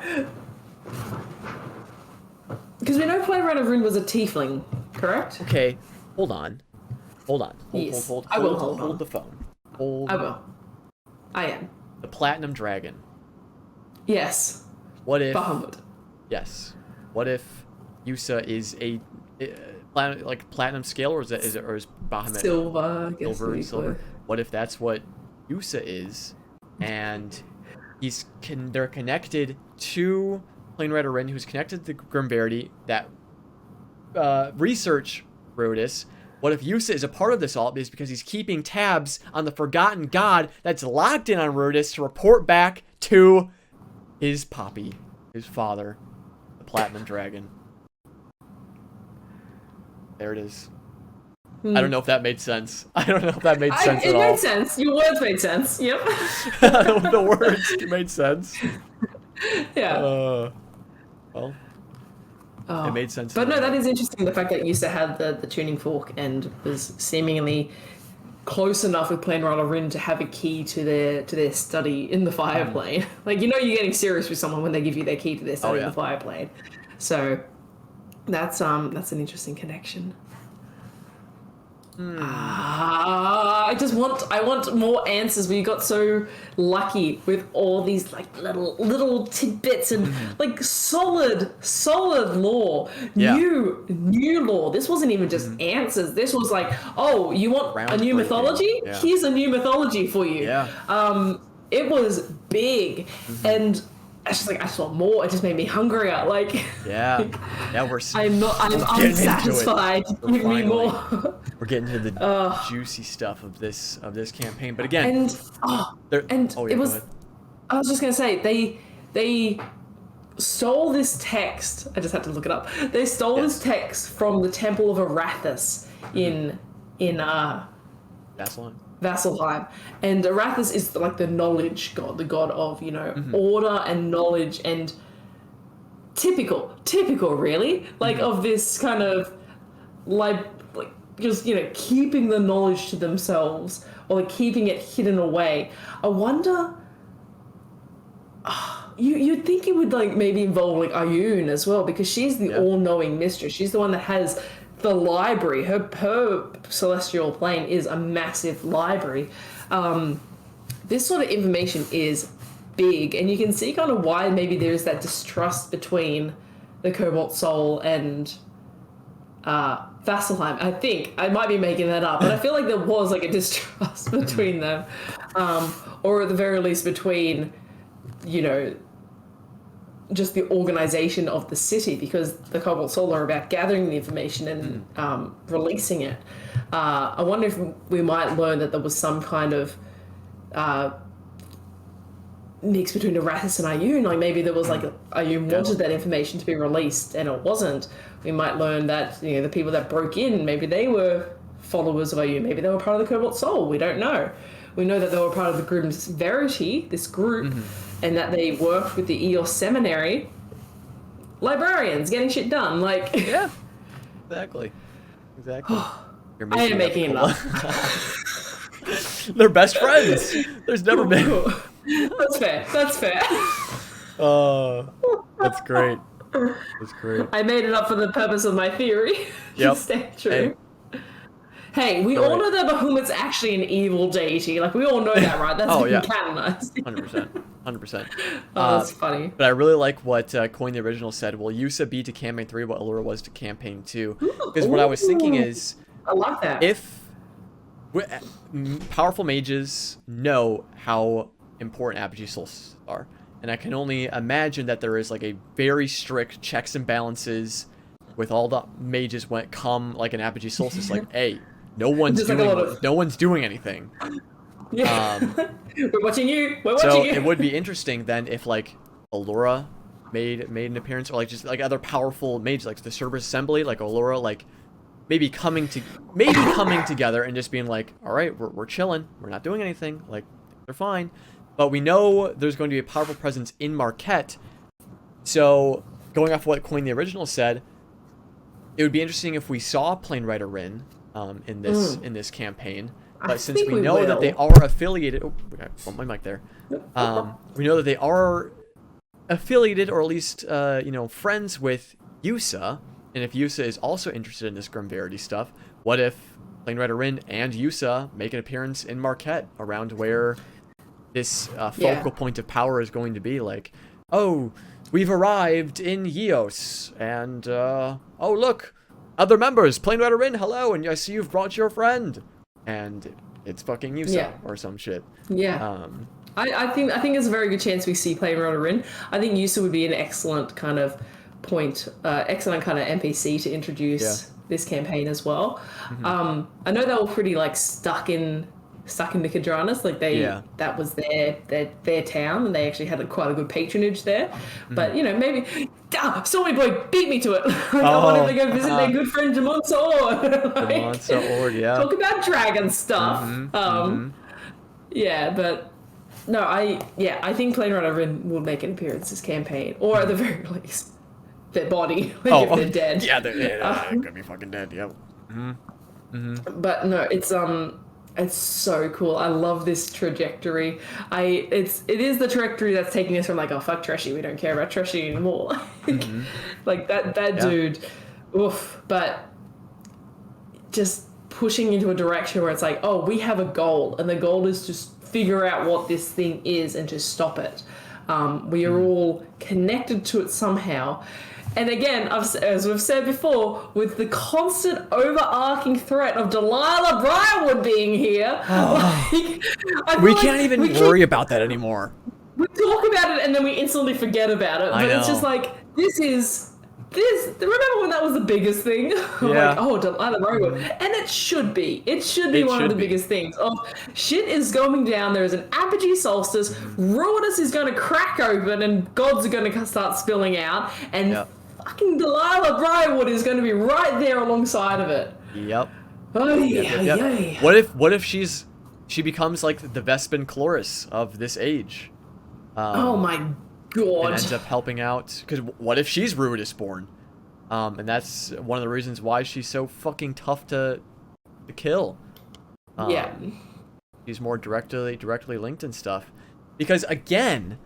Because we know Plane Rider Rin was a tiefling, correct?
Okay, hold on. Hold
Yes.
hold the phone.
I will. I am.
The Platinum Dragon.
Yes.
What if...
Bahamut.
Yes. What if Yusa is a platinum scale, or is Bahamut
silver?
What if that's what Yusa is, and they're connected to Plane Rider Rin, who's connected to Grim Verity that research Ruidus. What if Yusa is a part of this all is because he's keeping tabs on the forgotten god that's locked in on Ruidus to report back to his poppy, his father, the Platinum Dragon. There it is. I don't know if that made sense. I don't know if that made sense at all.
It made sense. Your words made sense. Yep.
The words made sense.
Yeah.
Well, it made sense.
But no, that is interesting, the fact that Yusa had the tuning fork and was seemingly close enough with Plane Rider Rin to have a key to their study in the fire plane. Like, you know, you're getting serious with someone when they give you their key to their study in the fire plane. So that's an interesting connection. I want more answers. We got so lucky with all these like little tidbits and like solid lore, new lore. This wasn't even just answers. This was like, oh, you want a new mythology? Yeah. Here's a new mythology for you.
Yeah.
It was big, and I just want more. It just made me hungrier. Like, I'm satisfied. Give me more.
We're getting to the juicy stuff of this campaign, but again,
it was. I was just gonna say they stole this text. I just had to look it up. They stole this text from the Temple of Arathis in Vasselheim. And Arathis is like the knowledge god, the god of, you know, order and knowledge, and typical really, like of this kind of like just, you know, keeping the knowledge to themselves or like keeping it hidden away. I wonder, you'd think it would like maybe involve like Ayun as well, because she's the all-knowing mistress. She's the one that has the library. Her celestial plane is a massive library. This sort of information is big, and you can see kind of why maybe there's that distrust between the Cobalt Soul and Vasselheim. I think I might be making that up, but I feel like there was like a distrust between them, or at the very least between, you know, just the organization of the city, because the Cobalt Soul are about gathering the information and releasing it. I wonder if we might learn that there was some kind of mix between Arathis and Ayun. Like maybe there was like Ayun wanted that information to be released and it wasn't. We might learn that, you know, the people that broke in, maybe they were followers of Ayun. Maybe they were part of the Cobalt Soul. We don't know. We know that they were part of the Grimm's Verity, this group, and that they worked with the Eos Seminary. Librarians getting shit done. Like,
yeah, exactly.
I am making it up.
They're best friends. There's never been.
That's fair.
Oh, that's great. I
made it up for the purpose of my theory.
Yep.
Stay true. Hey, we all know that Bahamut's actually an evil deity. Like, we all know that, right? That's been canonized.
100%.
Oh, that's funny.
But I really like what Coin the Original said. Will Yusa be to Campaign 3 what Allura was to Campaign 2? Because what I was thinking is,
I like that.
If powerful mages know how important Apogee Solstices are, and I can only imagine that there is like a very strict checks and balances with all the mages when it come like an Apogee Solstice, like, hey, no one's doing anything.
Yeah. We're watching you.
So it would be interesting then if like Allura made an appearance, or like just like other powerful mages, like the Cerberus Assembly, like Allura, like maybe coming together and just being like, all right, we're chilling, we're not doing anything, like they're fine. But we know there's going to be a powerful presence in Marquette. So going off what Coin the Original said, it would be interesting if we saw Plane Rider Rin in this campaign. But since we know that they are affiliated, my mic there. We know that they are affiliated, or at least friends with Yusa. And if Yusa is also interested in this Grim Verity stuff, what if Plane Rider Rin and Yusa make an appearance in Marquette, around where this focal point of power is going to be? Like, oh, we've arrived in Eos, and oh look, other members, Plane Rider Rin, hello, and I see you've brought your friend, and it's fucking Yusa or some shit.
Yeah. I think there's a very good chance we see Plane Rider Rin. I think Yusa would be an excellent kind of excellent kind of NPC to introduce this campaign as well. I know they were pretty like stuck in the Kadranas, like that was their town, and they actually had quite a good patronage there. But maybe Stormy Boy beat me to it. I wanted to go visit their good friend Demon Sword.
Demon Sword,
talk about dragon stuff. But no, I think Plane Rider Rin will make an appearance this campaign, or at the very least their body, if they're dead.
Yeah, they're gonna be fucking dead. Yep.
But no, it's It's so cool. I love this trajectory. It is the trajectory that's taking us from like, oh fuck Treshy, we don't care about Treshy anymore. Like that
Yeah.
dude, oof. But just pushing into a direction where it's like, oh, we have a goal, and the goal is to figure out what this thing is and to stop it. We are all connected to it somehow. And again, as we've said before, with the constant overarching threat of Delilah Briarwood being here,
We can't even worry about that anymore.
We talk about it and then we instantly forget about it. But it's just like, this. Remember when that was the biggest thing?
Yeah.
Like, oh, Delilah Briarwood. And it should be. It should be one of the biggest things. Oh, shit is going down. There is an Apogee Solstice. Ruidus is going to crack open and gods are going to start spilling out. And fucking Delilah Briarwood is going to be right there alongside of it.
Yep.
Yep.
What if she becomes like the Vespin Chloris of this age?
Oh my god.
And ends up helping out, because what if she's Ruidus-born? And that's one of the reasons why she's so fucking tough to kill. She's more directly linked and stuff. Because again,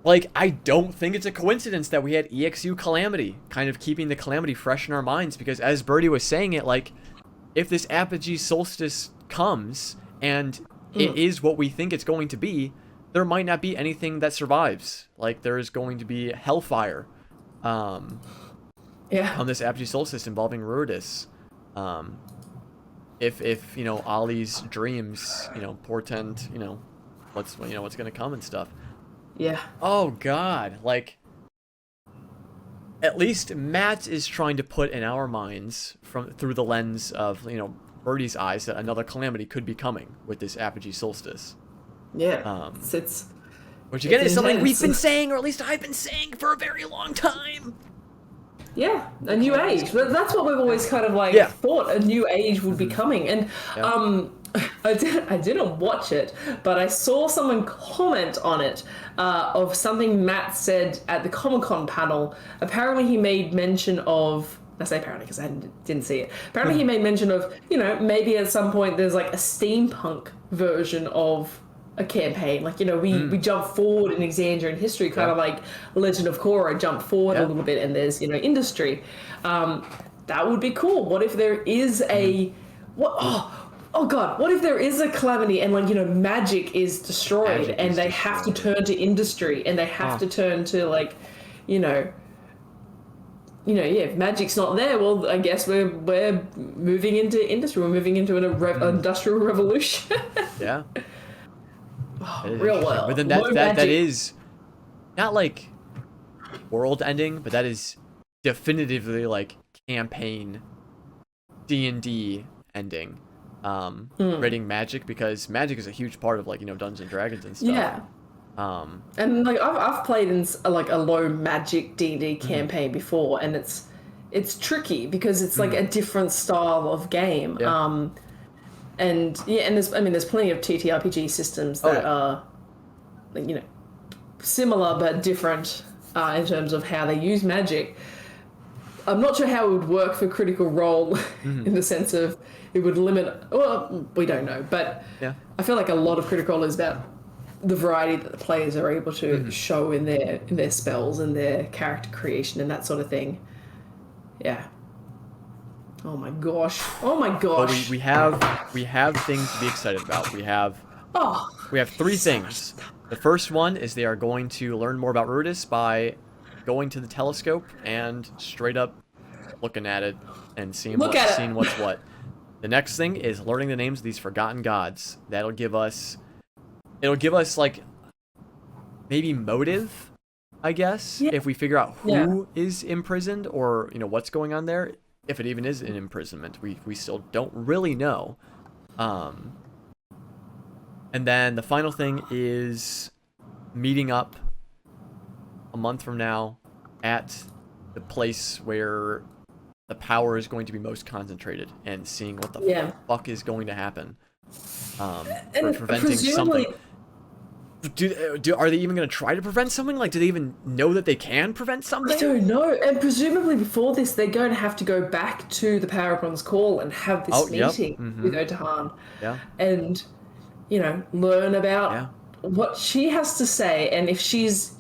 like, I don't think it's a coincidence that we had EXU Calamity, kind of keeping the Calamity fresh in our minds, because as Birdie was saying it, like, if this Apogee Solstice comes and it is what we think it's going to be, there might not be anything that survives. Like, there is going to be hellfire on this Apogee Solstice involving Ruidus. If you know, Ollie's dreams, you know, portend, you know, what's going to come and stuff.
Yeah.
Oh god, like, at least Matt is trying to put in our minds through the lens of, you know, Birdie's eyes, that another calamity could be coming with this Apogee Solstice.
Yeah.
Which again is something we've been saying, or at least I've been saying for a very long time.
Yeah, a new age. That's what we've always kind of like thought a new age would be coming. And I didn't watch it, but I saw someone comment on it of something Matt said at the Comic-Con panel. Apparently he made mention of, I say apparently because I didn't see it. Apparently he made mention of, you know, maybe at some point there's like a steampunk version of a campaign. Like, you know, we jump forward in Exandrian history, kind of like Legend of Korra, jump forward a little bit, and there's, you know, industry. That would be cool. What if there is a... Oh god, what if there is a calamity and, like, you know, magic is destroyed and they have to turn to industry and they have to turn to, like, you know, if magic's not there, well, I guess we're moving into industry. We're moving into an industrial revolution.
Yeah.
Real well.
But then that is not like world ending, but that is definitively like campaign D&D ending. Raiding magic, because magic is a huge part of, like, you know, Dungeons and Dragons and stuff.
Yeah. And like I've played in like a low magic D&D campaign before, and it's tricky because it's like a different style of game.
Yeah.
And there's plenty of TTRPG systems that are, like, you know, similar but different in terms of how they use magic. I'm not sure how it would work for Critical Role in the sense of it would limit. Well, we don't know, but I feel like a lot of Critical Role is about the variety that the players are able to show in their spells and their character creation and that sort of thing. Yeah. Oh my gosh.
But we have things to be excited about. We have three things. The first one is they are going to learn more about Ruidus by going to the telescope and straight up looking at it and seeing what's what. The next thing is learning the names of these forgotten gods. It'll give us like maybe motive, I guess, if we figure out who is imprisoned, or, you know, what's going on there. If it even is an imprisonment, we still don't really know. And then the final thing is meeting up a month from now at the place where the power is going to be most concentrated, and seeing what the fuck is going to happen. For preventing something. Are they even going to try to prevent something? Like, do they even know that they can prevent something?
I don't know. And presumably before this, they're going to have to go back to the Paragron's Call and have this meeting with Otahan.
Yeah.
And, learn about what she has to say, and if she's,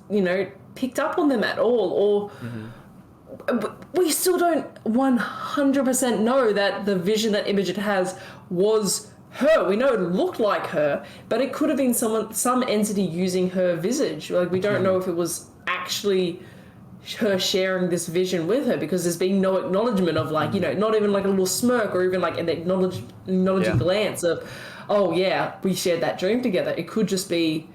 picked up on them at all, or we still don't 100% know that the vision that Imogen has was her. We know it looked like her, but it could have been some entity using her visage. Like, we don't know if it was actually her sharing this vision with her, because there's been no acknowledgement of, like, not even like a little smirk, or even like an acknowledging glance of, oh yeah, we shared that dream together. It could just be,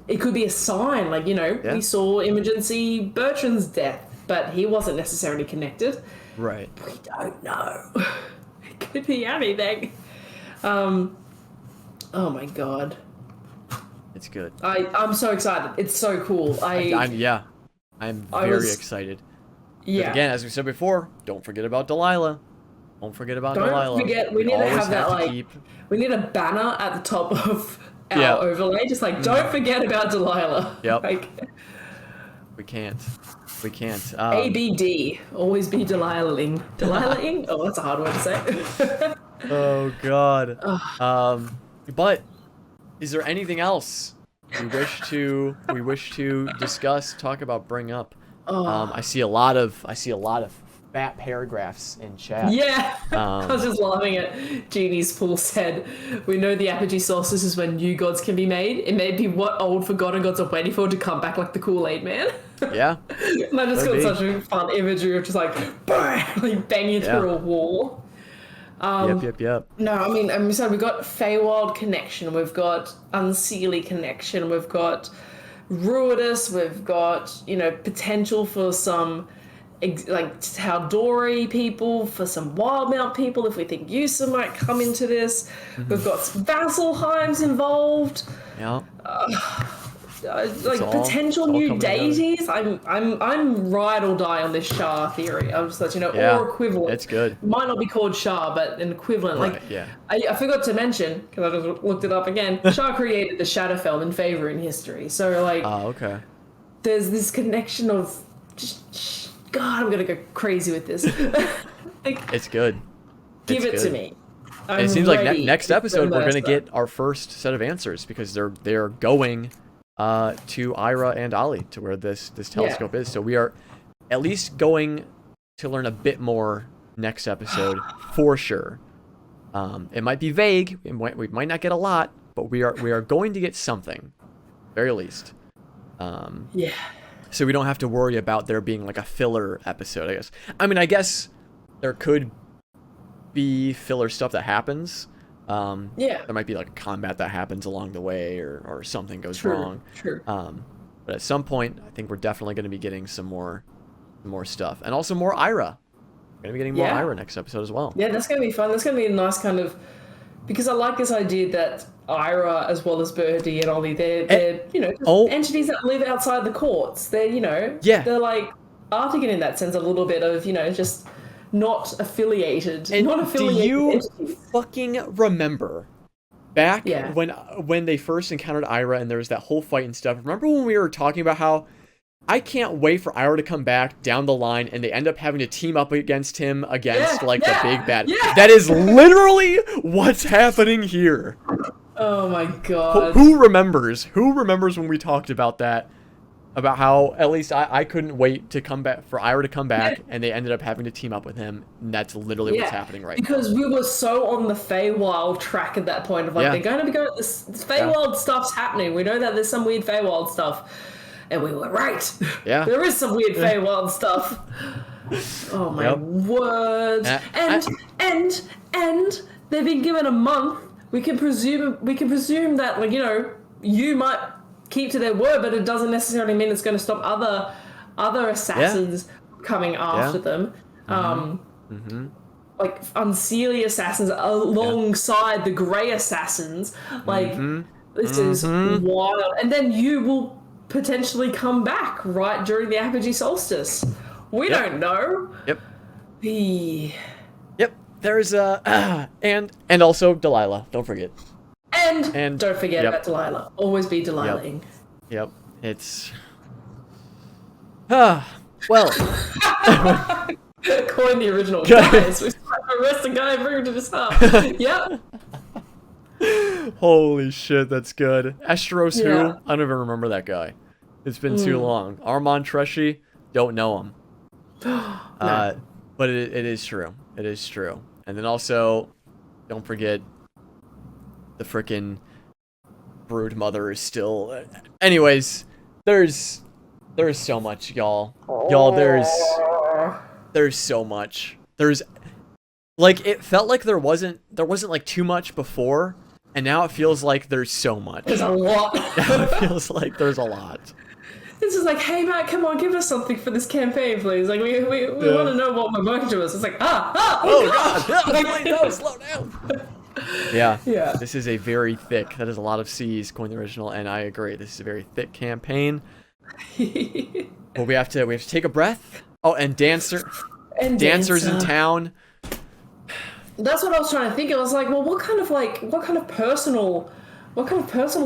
it could be a sign, like, we saw Imogen see Bertrand's death, but he wasn't necessarily connected.
Right.
We don't know. It could be anything. Oh my god.
It's good.
I'm so excited. It's so cool.
I'm very excited.
Yeah.
But again, as we said before, don't forget about Delilah. Don't forget about Delilah.
Don't forget, we need to have that, like, we need a banner at the top of our overlay, just like, don't forget about Delilah.
Yep.
Like,
we can't.
ABD, always be Delilah-ing. Delilah-ing? Oh, that's a hard word to say.
Oh god. But is there anything else we wish to discuss, talk about, bring up? I see a lot of fat paragraphs in chat.
Yeah, I was just laughing at Jeannie's pool said, we know the Apogee Solstice is when new gods can be made. It may be what old forgotten gods are waiting for to come back, like the Kool-Aid Man.
Yeah.
And I just got such a fun imagery of just like, bang, like banging through a wall.
Yep.
No, I mean, we said we've got Feywild connection, we've got Unseelie connection, we've got Ruidus, we've got, potential for some like Tal'Dorei people, for some Wildmount people, if we think Yusa might come into this. We've got some Vasselheims involved.
Yeah.
Like potential new deities. I'm ride or die on this Shah theory. I'm just or equivalent.
It's good.
It might not be called Shah, but an equivalent.
Right,
like
yeah.
I forgot to mention, because I just looked it up again. Shah created the Shadowfell in favor in history. So like,
okay.
There's this connection of just, God, I'm gonna go crazy with this. Like,
it's good.
Give it to me.
And it seems like next episode we're gonna get our first set of answers, because they're going to Ira and Ollie, to where this telescope is. So we are at least going to learn a bit more next episode for sure. It might be vague. We might not get a lot, but we are going to get something, very least. So we don't have to worry about there being like a filler episode, I guess. I mean, I guess there could be filler stuff that happens. There might be like a combat that happens along the way, or something goes wrong.
True.
But at some point, I think we're definitely going to be getting some more stuff, and also more Ira. We're going to be getting more Ira next episode as well.
Yeah, that's going to be fun. That's going to be a nice kind of, because I like this idea that Ira, as well as Birdie and Ollie, they're entities that live outside the courts. They're they're like Artigan in that sense, a little bit of just not affiliated.
And
not affiliated.
Do you
entities.
fucking remember back when they first encountered Ira and there was that whole fight and stuff? Remember when we were talking about how I can't wait for Ira to come back down the line, and they end up having to team up against him the big bad. Yeah. That is literally what's happening here.
Oh my god.
Who remembers? Who remembers when we talked about that? About how at least I couldn't wait to come back for Ira to come back, and they ended up having to team up with him. And that's literally what's happening right now.
Because we were so on the Feywild track at that point of like they're going to be going. This Feywild stuff's happening. We know that there's some weird Feywild stuff. And we were right. Yeah. There is some weird Feywild stuff. Oh my word. And they've been given a month. We can presume that you might keep to their word, but it doesn't necessarily mean it's going to stop other assassins coming after them. Like Unseelie assassins alongside the Grey assassins. Like this is wild. And then you will potentially come back right during the Apogee Solstice. We don't know.
There's and also Delilah, don't forget.
And don't forget about Delilah. Always be Delilahing.
Yep. It's... well...
Coin the original. Guys, we arrest a guy and bring him to the stop. Yep.
Holy shit, that's good. Estros who? I don't even remember that guy. It's been too long. Armand Treshy, don't know him. No. But it is true. It is true. And then also, don't forget, the frickin' brood mother is still... Anyways, there's so much, y'all. Y'all, there's so much. There's... Like, it felt like there wasn't like too much before, and now it feels like there's so much.
There's a lot.
Now it feels like there's a lot.
This is like, hey Matt, come on, give us something for this campaign, please. Like, we want to know what we're working to us. It's like, oh god,
no, slow down. Yeah. This is a very thick. That is a lot of C's, Coin the Original, and I agree. This is a very thick campaign. Well, we have to take a breath. Oh, and dancers in town.
That's what I was trying to think. I was like, well, what kind of personal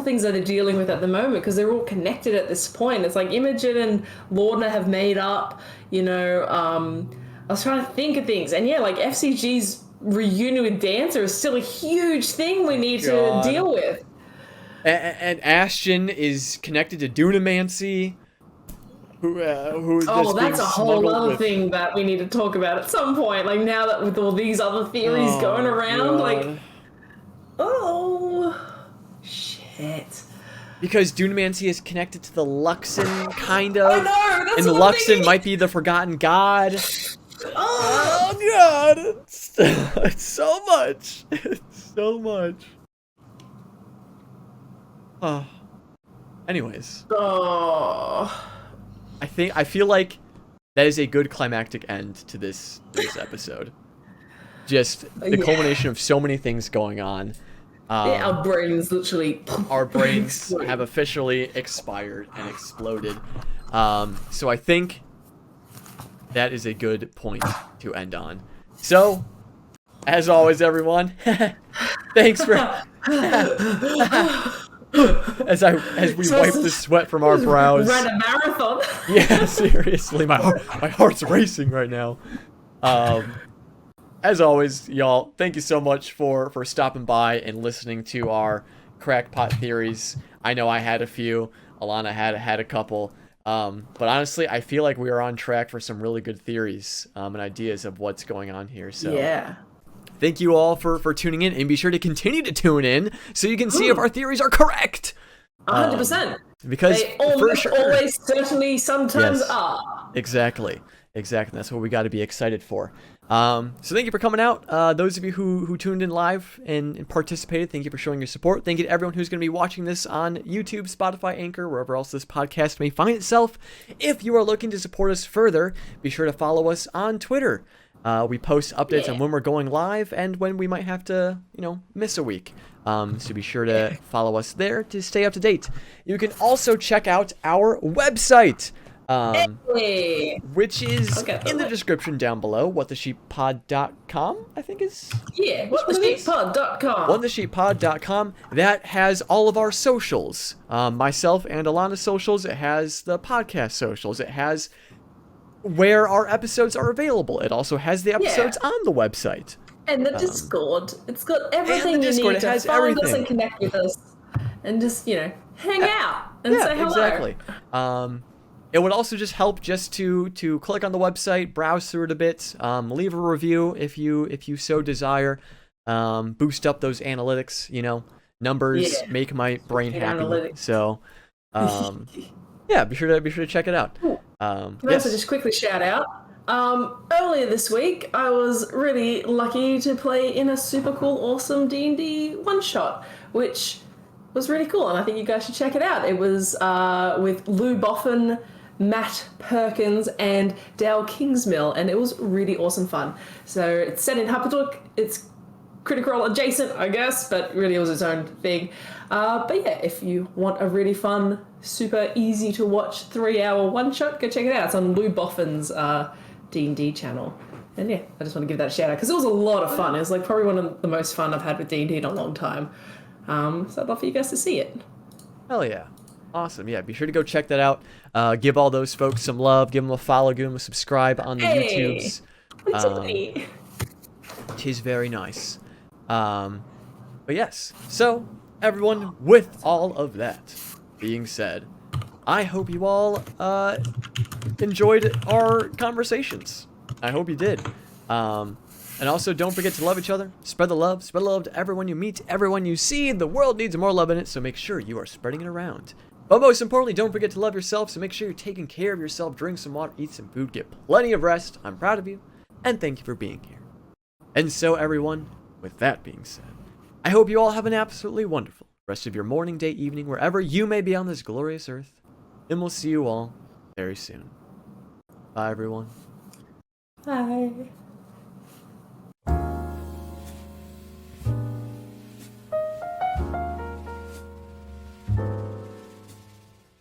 things are they dealing with at the moment? Because they're all connected at this point. It's like Imogen and Lorna have made up, I was trying to think of things. And yeah, like FCG's reunion with Dancer is still a huge thing we need to deal with.
And Ashton is connected to Dunamancy.
That's a whole other thing that we need to talk about at some point. Like, now that with all these other theories going around,
God.
Shit.
Because Dunamancy is connected to the Luxon, kind of.
I know, that's
and the Luxon might be the forgotten god. Oh god. It's so much. It's so much. Anyways. I feel like that is a good climactic end to this episode. Just the culmination of so many things going on.
Our brains literally...
Our brains have officially expired and exploded. So I think that is a good point to end on. So, as always, everyone, thanks for... as we wipe the sweat from our brows.
Run a marathon.
Yeah, seriously, my heart's racing right now. As always, y'all, thank you so much for stopping by and listening to our crackpot theories. I know I had a few. Alana had a couple. But honestly, I feel like we are on track for some really good theories and ideas of what's going on here. So
yeah.
Thank you all for tuning in, and be sure to continue to tune in so you can see if our theories are correct.
100%.
Because
they always, certainly, sometimes are.
Exactly. That's what we got to be excited for. So thank you for coming out. Those of you who tuned in live and participated, thank you for showing your support. Thank you to everyone who's going to be watching this on YouTube, Spotify, Anchor, wherever else this podcast may find itself. If you are looking to support us further, be sure to follow us on Twitter. We post updates on when we're going live and when we might have to, miss a week. So be sure to follow us there to stay up to date. You can also check out our website, which is in the description down below. whatthesheeppod.com, I think is.
Yeah, whatthesheeppod.com.
whatthesheeppod.com. That has all of our socials. Myself and Alana's socials. It has the podcast socials. It has where our episodes are available. It also has the episodes on the website.
And the Discord. It's got everything you need to find us and connect with us. And just, hang out and say hello.
Exactly. It would also just help just to click on the website, browse through it a bit, leave a review if you so desire. Boost up those analytics, numbers make my brain happy. Analytics. So be sure to check it out.
Also just quickly shout out. Earlier this week, I was really lucky to play in a super cool, awesome D&D one-shot, which was really cool, and I think you guys should check it out. It was with Lou Boffin, Matt Perkins, and Dale Kingsmill, and it was really awesome fun. So it's set in Huppadook. It's Critical Role adjacent, I guess, but really it was its own thing. But yeah, if you want a really fun, super easy to watch 3-hour one-shot, go check it out. It's on Lou Boffin's D&D channel. And yeah, I just want to give that a shout out because it was a lot of fun. It was like probably one of the most fun I've had with D&D in a long time. So I'd love for you guys to see it.
Hell yeah. Awesome. Yeah, be sure to go check that out. Give all those folks some love. Give them a follow. Give them a subscribe on the
Hey!
YouTubes.
What's so funny?
Tis very nice. But yes. So, everyone, with all of that being said, I hope you all enjoyed our conversations. I hope you did. And also, don't forget to love each other. Spread the love. Spread the love to everyone you meet, everyone you see. The world needs more love in it, so make sure you are spreading it around. But most importantly, don't forget to love yourself, so make sure you're taking care of yourself. Drink some water, eat some food, get plenty of rest. I'm proud of you, and thank you for being here. And so, everyone, with that being said, I hope you all have an absolutely wonderful rest of your morning, day, evening, wherever you may be on this glorious earth. And we'll see you all very soon. Bye, everyone.
Bye.